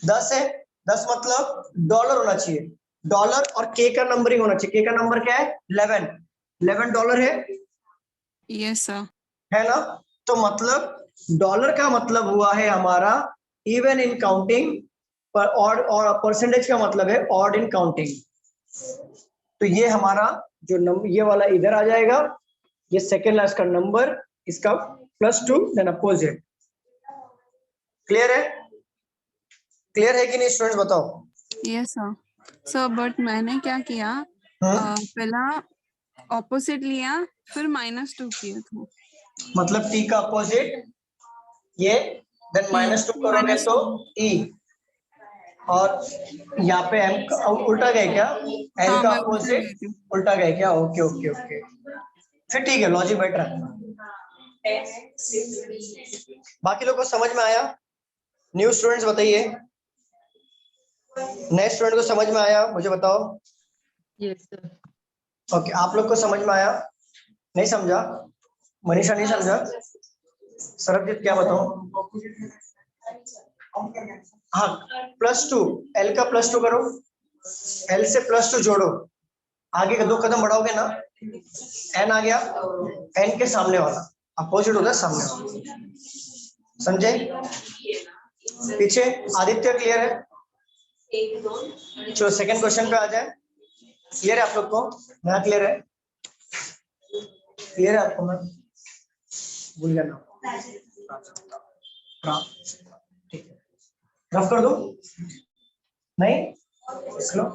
10 है, 10 मतलब डॉलर होना चाहिए। डॉलर और के का नंबरिंग होना चाहिए। के का नंबर क्या है? 11, 11 डॉलर है Yes, sir. ना? तो मतलब डॉलर का मतलब हुआ है हमारा इवन इन काउंटिंग, पर और परसेंटेज का मतलब है ऑड इन काउंटिंग। तो ये हमारा जो नंबर, ये वाला इधर आ जाएगा, ये सेकेंड लास्ट का नंबर, इसका +2 देन अपोजिट। क्लियर है? क्लियर है कि नहीं स्टूडेंट्स? बताओ। Yes, sir. So, but मैंने क्या किया, पहला ऑपोजिट लिया, फिर -2 किया था। मतलब टी का अपोजिट ये, देन -2 करोगे तो ई, और यहाँ पे एम का उल्टा गए क्या? एन हाँ, का मैं उल्टा अपोजिट गई थी। उल्टा गए क्या? ओके ओके ओके, फिर ठीक है, लॉजिक बेटर है। बाकी लोग को समझ में आया? न्यू स्टूडेंट्स बताइए, नए स्टूडेंट को समझ में आया? मुझे बताओ। Yes sir. ओके, आप लोग को समझ में आया? नहीं समझा? मनीषा नहीं समझा? सरबजीत क्या बताऊं? हाँ, +2, L का +2 करो, L से +2 जोड़ो, आगे का 2 कदम बढ़ाओगे ना, N आ गया, N के सामने वाला, अपोजिट होता है सामने वाला, समझे? पीछे आदित्य क्लियर है? जो सेकंड क्वेश्चन पे आ जाए, क्लियर है आप लोग को? नया क्लियर है? क्लियर है आपको? मैं भूल गया ना, ठीक है, रफ कर दो, नहीं चलो।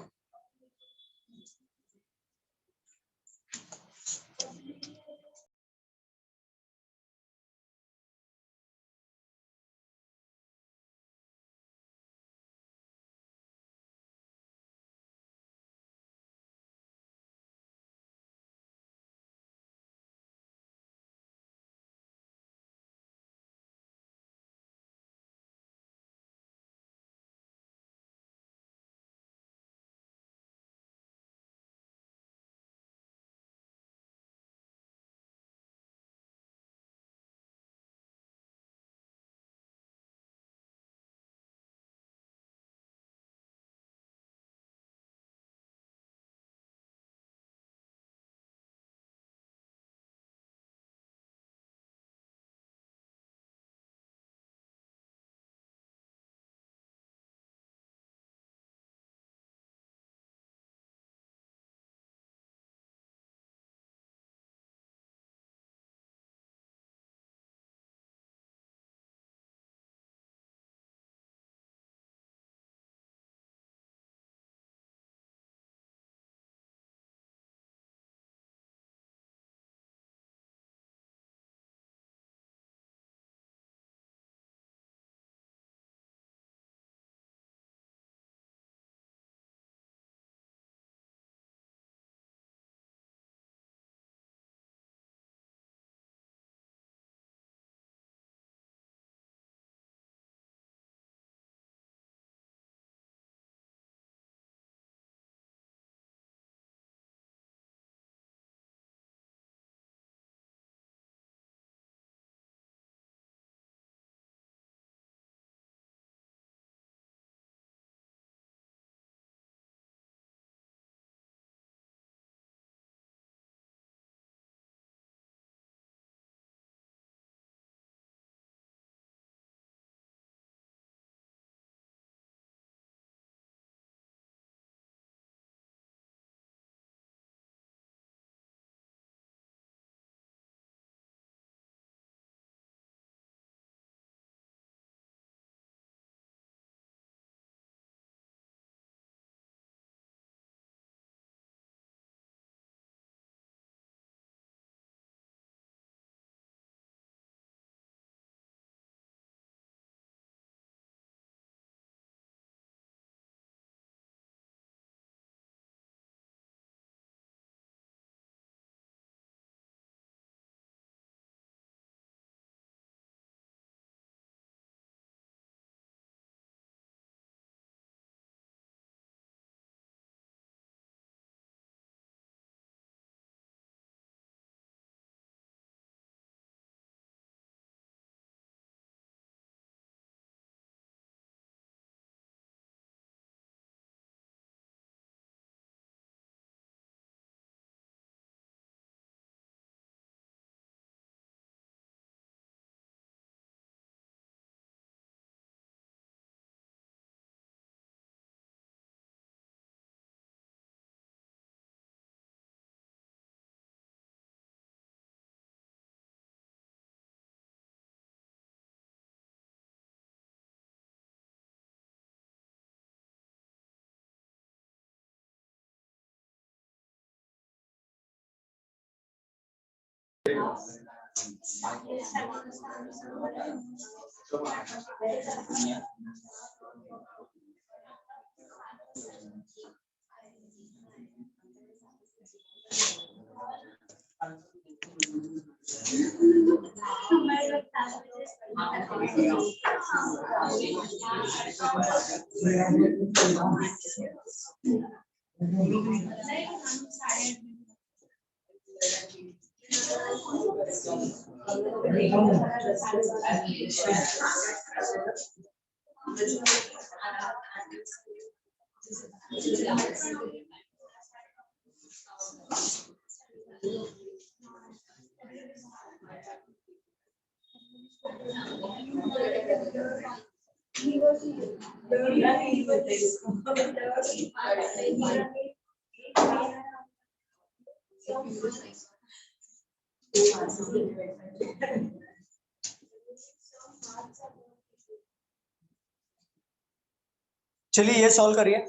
चलिए ये सॉल्व करिए।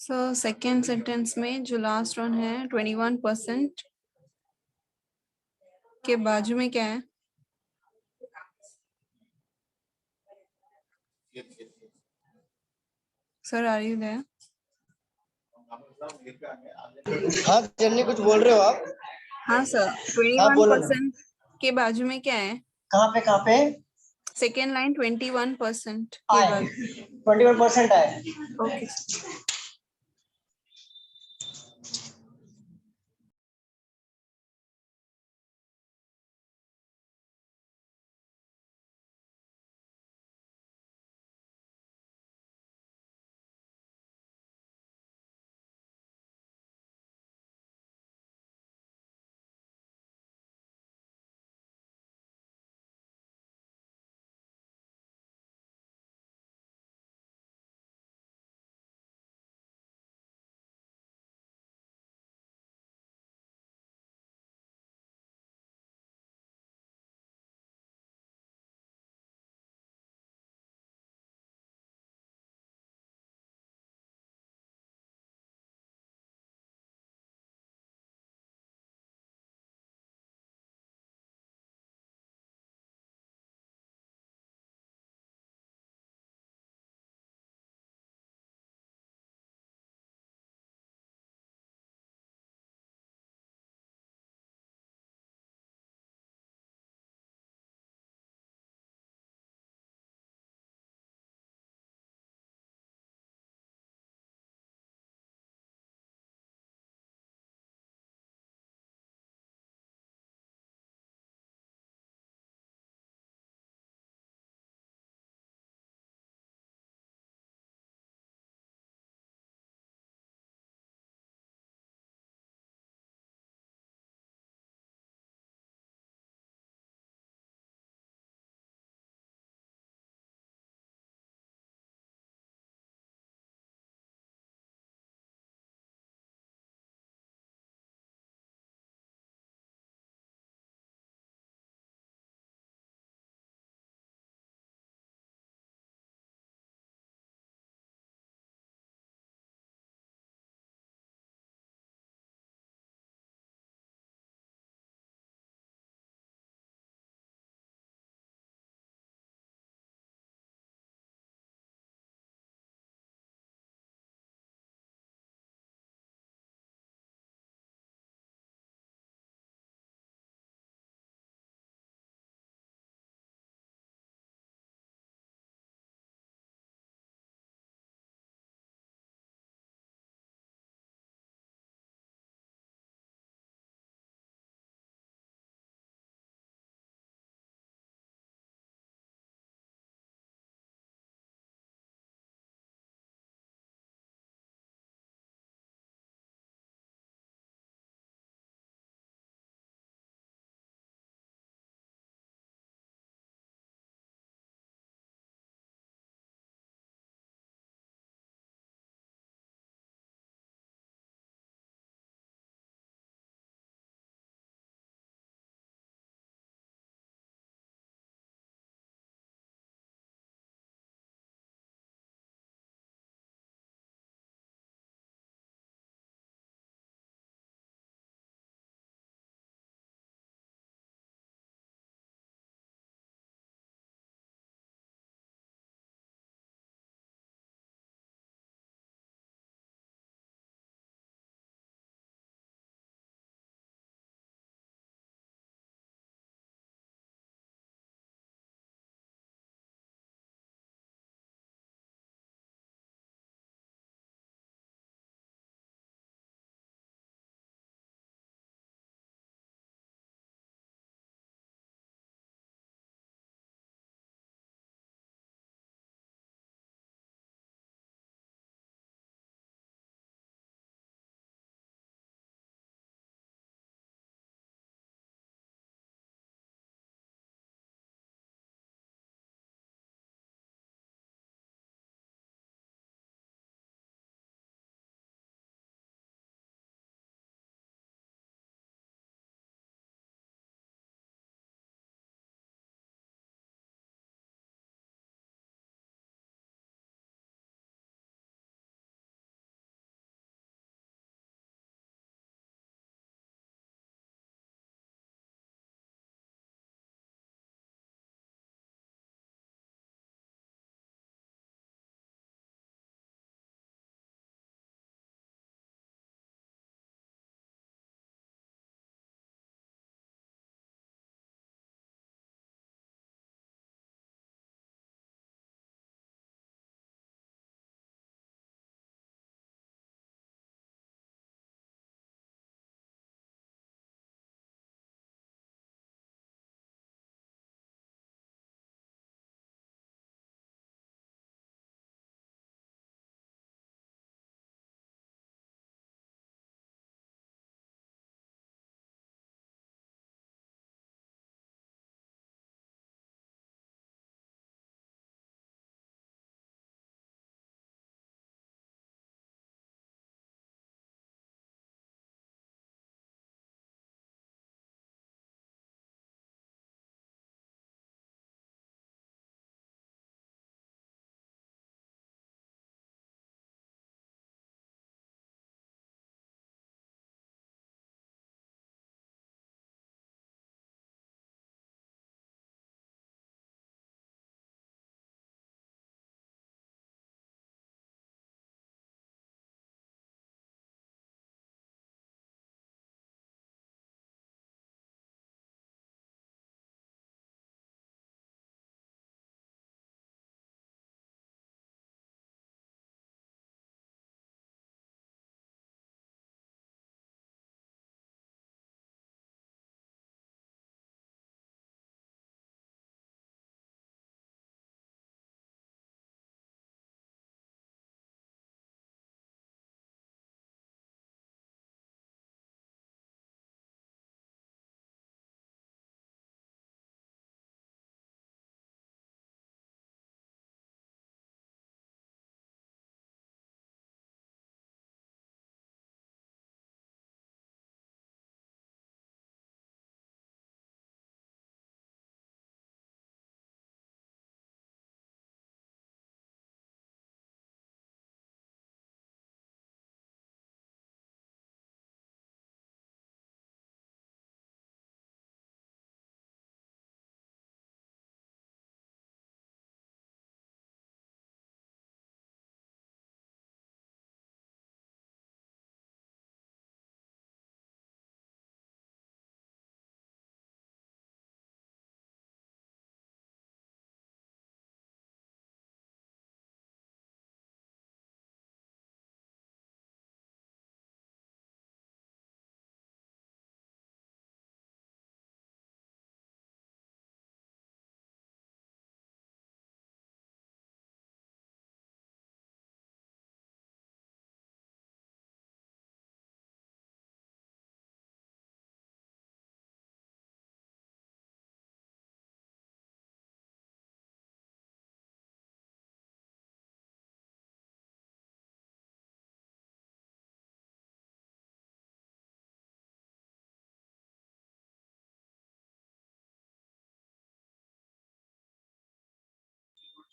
सो सेकेंड सेंटेंस में जो लास्ट वन है 21% के बाजू में क्या है? Sir are you there? हाँ जर्नी कुछ बोल रहे हो आप? हाँ सर, हाँ बोलो ना। 21% के बाजू में क्या है? कहाँ पे? सेकेंड लाइन 21% के आए बाजू। 21% आए। ओके।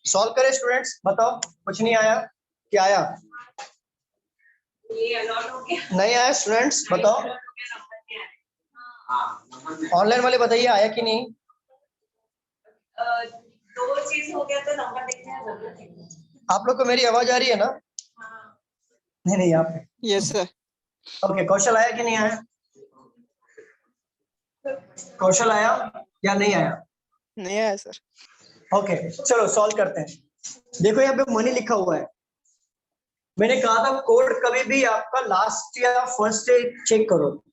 सॉल्व करें स्टूडेंट्स, बताओ कुछ नहीं आया, क्या आया? ये अलॉट हो गया। नहीं आया स्टूडेंट्स, बताओ। ऑनलाइन वाले बताइए आया कि नहीं? दो चीज हो गया तो नंबर देखने की जरूरत है। आप लोग को मेरी आवाज आ रही है ना? नहीं नहीं, यहाँ पे। Yes sir. ओके, कौशल आया कि नहीं आया? कौशल आया या नहीं आया? नहीं आया सर। ओके, चलो सॉल्व करते हैं। देखो यहाँ पे मनी लिखा हुआ है। मैंने कहा था कोड कभी भी आपका लास्ट या फर्स्ट चेक करो।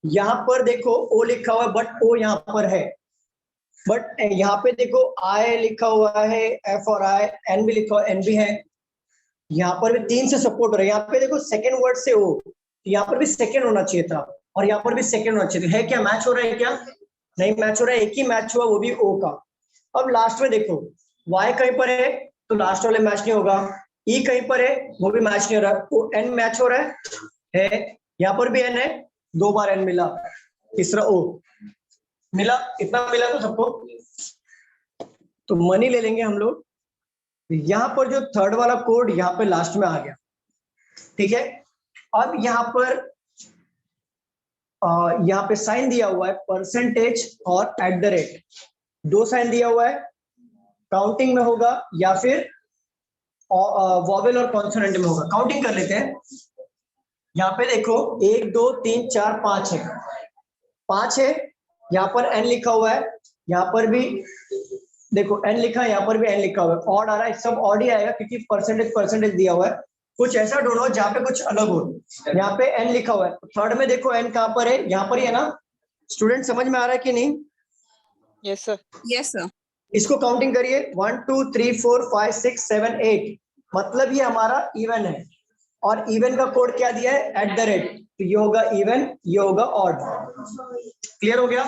यहाँ पर देखो ओ लिखा हुआ है, बट ओ यहाँ पर है, बट यहाँ पे देखो आई लिखा हुआ है, एफ और आई, एन भी लिखा हुआ, एन भी है। यहाँ पर भी 3 से सपोर्ट हो रहा है। यहाँ पे देखो सेकेंड वर्ड से ओ, यहाँ पर भी सेकेंड होना चाहिए था और यहाँ पर भी सेकेंड होना चाहिए था। है क्या मैच हो रहा है? क्या नहीं मैच हो रहा है? एक ही मैच हुआ, वो भी ओ का। अब लास्ट में देखो वाई कहीं पर है तो लास्ट वाले मैच नहीं होगा, ई कहीं पर है वो भी मैच नहीं हो रहा, एन मैच हो रहा है, यहाँ पर भी एन है, 2 बार एन मिला, तीसरा ओ मिला, इतना मिला तो सबको। तो मनी ले लेंगे हम लोग। यहाँ पर जो थर्ड वाला कोड यहाँ पे लास्ट में आ गया, ठीक है। अब यहाँ पे साइन दिया हुआ है परसेंटेज और एट द रेट, 2 साइन दिया हुआ है, काउंटिंग में होगा या फिर वॉवेल और कॉन्सोनेंट में होगा। काउंटिंग कर लेते हैं। यहाँ पे देखो 1 2 3 4 5 है, 5 है। यहाँ पर एन लिखा हुआ है, यहाँ पर भी देखो एन लिखा है, यहाँ पर भी एन लिखा हुआ है। ऑड आ रहा है, सब ऑड ही आएगा क्योंकि परसेंटेज दिया हुआ है। कुछ ऐसा ढूंढो जहाँ पे कुछ अलग हो। यहाँ पे एन लिखा हुआ है, थर्ड में देखो एन कहाँ पर है, यहाँ पर ही है ना। स्टूडेंट समझ में आ रहा है कि नहीं? Yes sir. Yes sir. इसको काउंटिंग करिए 1 2 3 4 5 6 7 8, मतलब ये हमारा इवन है। और इवन का कोड क्या दिया है? At the rate. तो ये होगा इवन, ये होगा ऑड। क्लियर हो गया?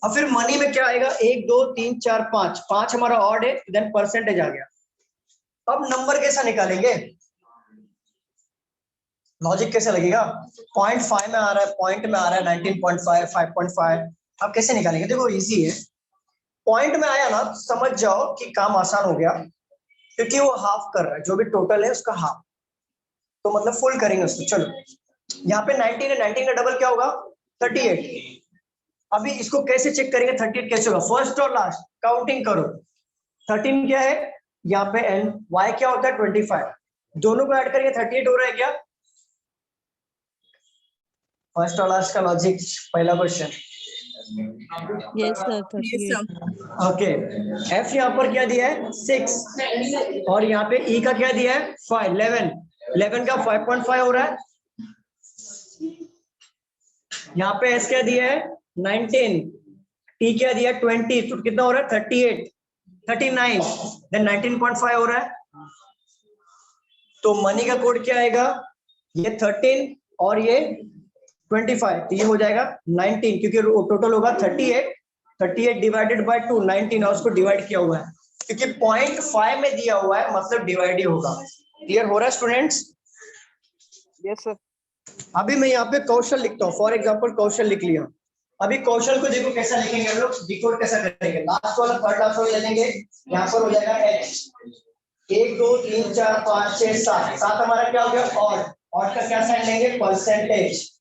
और फिर मनी में क्या आएगा? 1 2 3 4 5, 5 हमारा ऑड है, देन परसेंटेज आ गया। अब नंबर कैसा निकालेंगे? लॉजिक कैसे लगेगा? 0.5 में आ रहा है, पॉइंट में आ रहा है, 19.5 5.5, अब कैसे निकालेंगे? देखो इजी है। पॉइंट में आया ना, समझ जाओ कि काम आसान हो गया, क्योंकि वो हाफ कर रहा है, जो भी टोटल है उसका हाफ, तो मतलब फुल करेंगे उसको। चलो यहाँ पे 19 है, 19 का डबल क्या होगा? 38। अभी इसको कैसे चेक करेंगे 38 कैसे होगा? फर्स्ट और लास्ट काउंटिंग करो। 13 क्या है? यहाँ पे एन, वाई क्या होता है? 25, दोनों को ऐड करेंगे 38 हो रहा है क्या? फर्स्ट और लास्ट का लॉजिक, पहला question. Yes sir 38। Okay, F यहाँ पर क्या दिया है? 6, और यहाँ पे ई का क्या दिया है? 5, 11 का 5.5 हो रहा है। यहाँ पे एस क्या दिया है? 19, टी क्या दिया है? 20, तो कितना हो रहा है? 38, 39, देन 19.5 हो रहा है। तो मनी का कोड क्या आएगा? ये 13 और ये 25, तो ये हो जाएगा 19, क्योंकि टोटल होगा 38 डिवाइडेड बाय 2, 19, और उसको डिवाइड किया हुआ है, क्योंकि 0.5 में दिया हुआ है, मतलब डिवाइड ही होगा। क्लियर हो रहा है स्टूडेंट्स? Yes sir. अभी मैं यहाँ पे कौशल लिखता हूँ, फॉर एग्जाम्पल कौशल लिख लिया। अभी कौशल को देखो कैसा लिखेंगे हम लोग, डिकोड कैसा करेंगे? लास्ट वाला थर्ड लास्ट वाला ले लेंगे, यहाँ पर हो जाएगा एच। 1 2 3 4 5 6 7, 7 हमारा क्या हो गया? ऑड का क्या साइन लेंगे? परसेंटेज।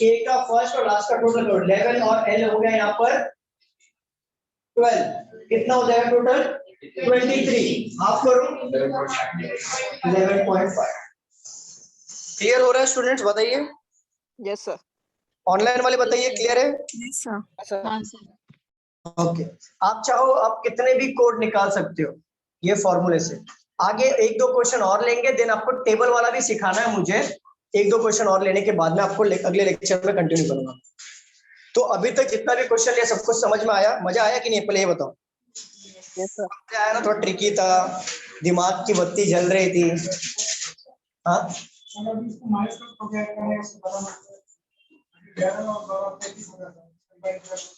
ए का फर्स्ट और लास्ट का टोटल 11 और एल हो गया यहाँ पर 12, कितना हो जाएगा टोटल? 23, हाफ करो 11.5। क्लियर हो रहा है स्टूडेंट्स? बताइए। Yes sir. ऑनलाइन वाले बताइए, क्लियर है? Yes sir. हाँ सर। ओके, आप चाहो आप कितने भी कोड निकाल सकते हो ये फॉर्मूले से। आगे 1 2 क्वेश्चन और लेंगे, देन आपको टेबल वाला भी सिखाना है मुझे। 1 2 क्वेश्चन और लेने के बाद में आपको अगले लेक्चर में कंटिन्यू करूंगा। तो अभी तक जितना भी क्वेश्चन लिया सब कुछ समझ में आया? मजा आया कि नहीं? पहले ये बताओ। Yes sir. मजा आया ना? थोड़ा ट्रिकी था, दिमाग की बत्ती जल रही थी। हाँ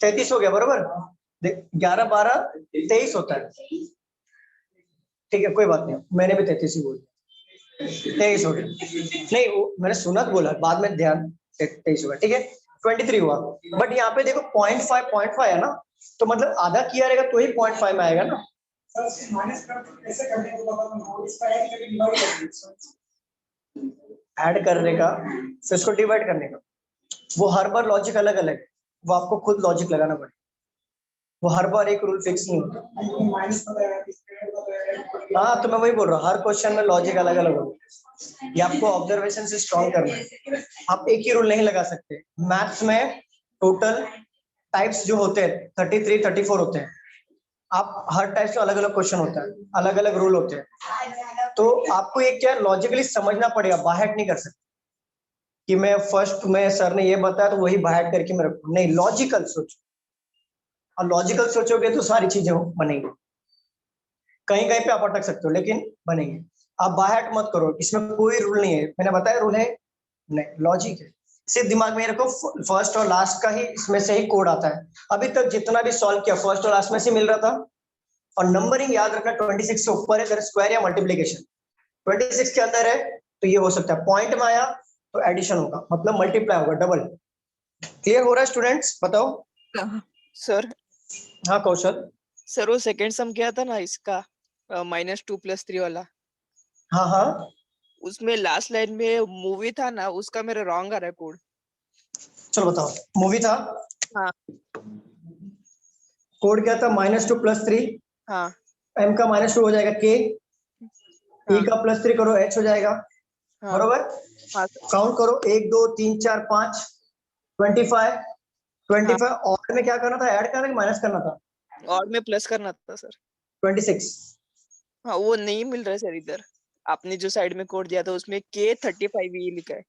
33 हो गया, बरोबर। 11 12 23 होता है, ठीक है, कोई बात नहीं, मैंने भी 33 ही बोल 23 हो गया। नहीं मैंने सुना तो बोला, बाद में ध्यान, 23 होगा, ठीक है। 23 हुआ, बट यहाँ पे देखो 0.5 है ना, तो मतलब आधा किया रहेगा तो ही 0.5 में आएगा ना। ऐड करने का, फिर इसको डिवाइड करने का, वो हर बार लॉजिक अलग अलग है, वो आपको खुद लॉजिक लगाना पड़ेगा, वो हर बार एक रूल फिक्स नहीं होता। हाँ, तो मैं वही बोल रहा हूँ, हर क्वेश्चन में लॉजिक अलग अलग होगा, ये आपको ऑब्जर्वेशन से स्ट्रॉन्ग करना है। आप एक ही रूल नहीं लगा सकते। मैथ्स में टोटल टाइप्स जो होते हैं 33 34 होते हैं, आप हर टाइप से अलग अलग क्वेश्चन होता है, अलग अलग रूल होते हैं, तो आपको ये क्या लॉजिकली समझना पड़ेगा, बाहर नहीं कर सकते कि मैं फर्स्ट में सर ने ये बताया तो वही बाहर करके मैं रखूं, नहीं, लॉजिकल सोचो, और लॉजिकल सोचोगे तो सारी चीजें बनेंगी। कहीं कहीं पे आप अटक सकते हो लेकिन बनेंगे। आप बाहर मत करो, इसमें कोई रूल नहीं है, मैंने बताया रूल है नहीं, लॉजिक है, सिर्फ दिमाग में रखो फर्स्ट और लास्ट का ही इसमें से ही कोड आता है। अभी तक जितना भी सॉल्व किया फर्स्ट और लास्ट में से मिल रहा था, और नंबरिंग याद रखना 26 से ऊपर है, अगर स्क्वायर या मल्टीप्लीकेशन 26 के अंदर है तो ये हो सकता है, पॉइंट में आया तो एडिशन होगा, मतलब मल्टीप्लाई होगा, डबल। क्लियर हो रहा है स्टूडेंट्स, बताओ। सर हाँ कौशल। सर वो सेकंड सम किया था ना इसका -2 + 3 वाला, हाँ हाँ, उसमें लास्ट लाइन में मूवी था ना, उसका मेरा रॉन्ग आ रहा है कोड। चलो बताओ, मूवी था, हाँ कोड क्या था, -2 + 3, हाँ m का -2 हो जाएगा k, e हाँ का +3 करो h हो जाएगा, हाँ बरोबर। हाँ काउंट करो 1 2 3 4 5, 25 और में क्या करना था, ऐड करना कि माइनस करना था? और में प्लस करना था सर। 26। हाँ वो नहीं मिल रहा है सर इधर, आपने जो साइड में कोड दिया था उसमें K35 ये लिखा है।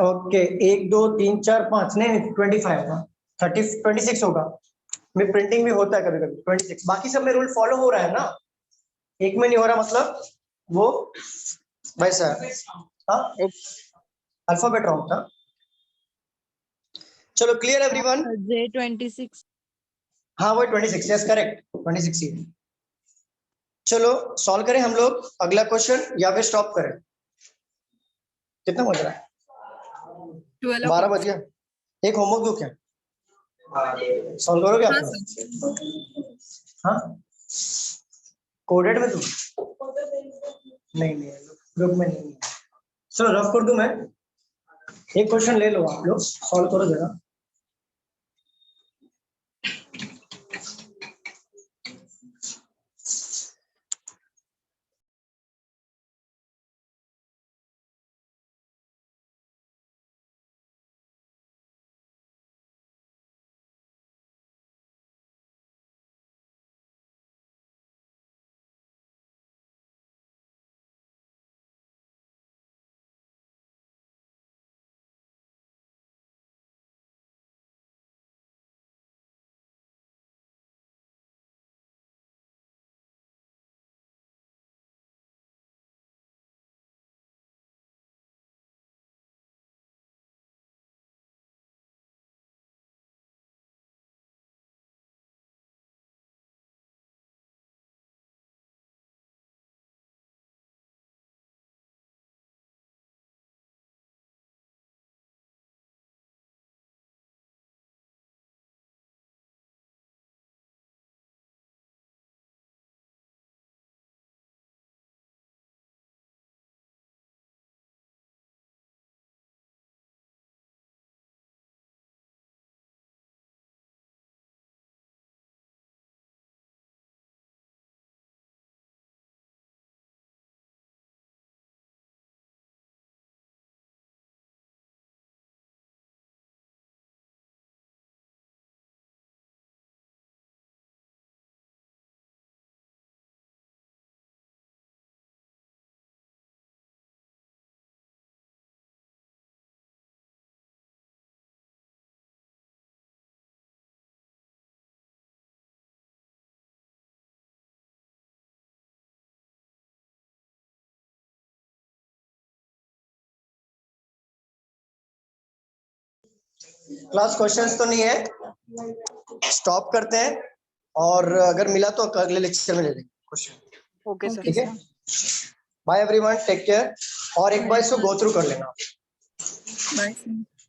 ओके, 1 2 3 4 5 नहीं 25 होगा, 26 होगा, में प्रिंटिंग भी होता है कभी कभी 26, बाकी सब में रूल फॉलो हो रहा है ना, एक में नहीं हो रहा मतलब वो वैसा है। हाँ, अल्फाबेट रॉन्ग था। चलो क्लियर एवरीवन। J26। हाँ वो 26, यस करेक्ट, 26 ही है। चलो सॉल्व करें हम लोग अगला क्वेश्चन या फिर स्टॉप करें? कितना बज रहा है? 12 बज गया। एक होमवर्क दो क्या, सॉल्व करोगे आप? हाँ कोडेड में तुम नहीं ग्रुप में नहीं, चलो रफ कर दूं मैं, एक क्वेश्चन ले लो आप लोग, सॉल्व करो जरा। क्लास क्वेश्चंस तो नहीं है, स्टॉप करते हैं, और अगर मिला तो अगले लेक्चर में ले लेंगे क्वेश्चन। Okay sir. ठीक है, बाय एवरीवन, टेक केयर, और एक बार इसको गो थ्रू कर लेना। बाय।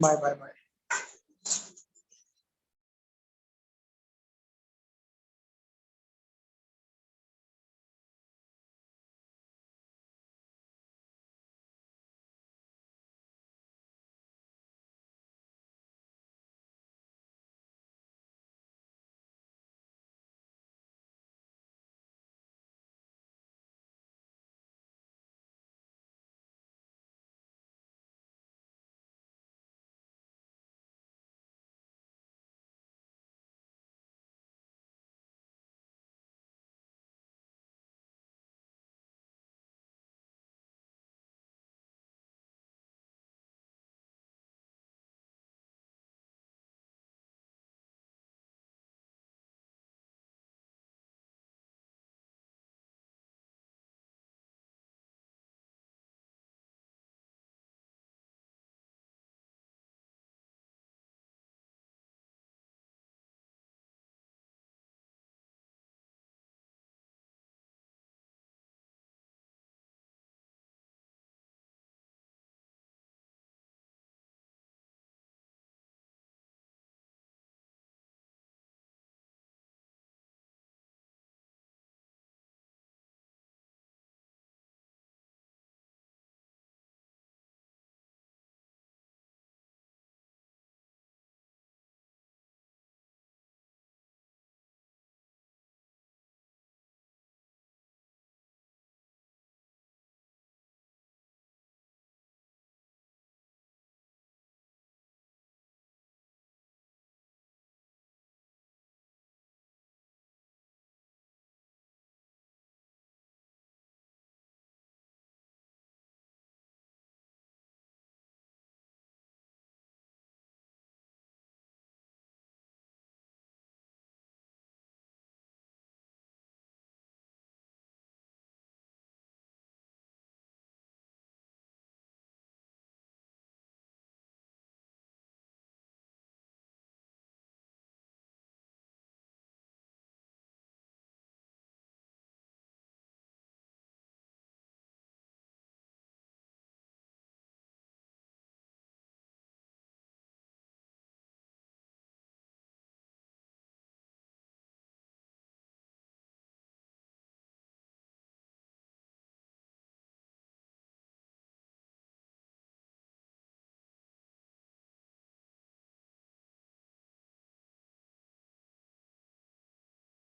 Bye bye bye.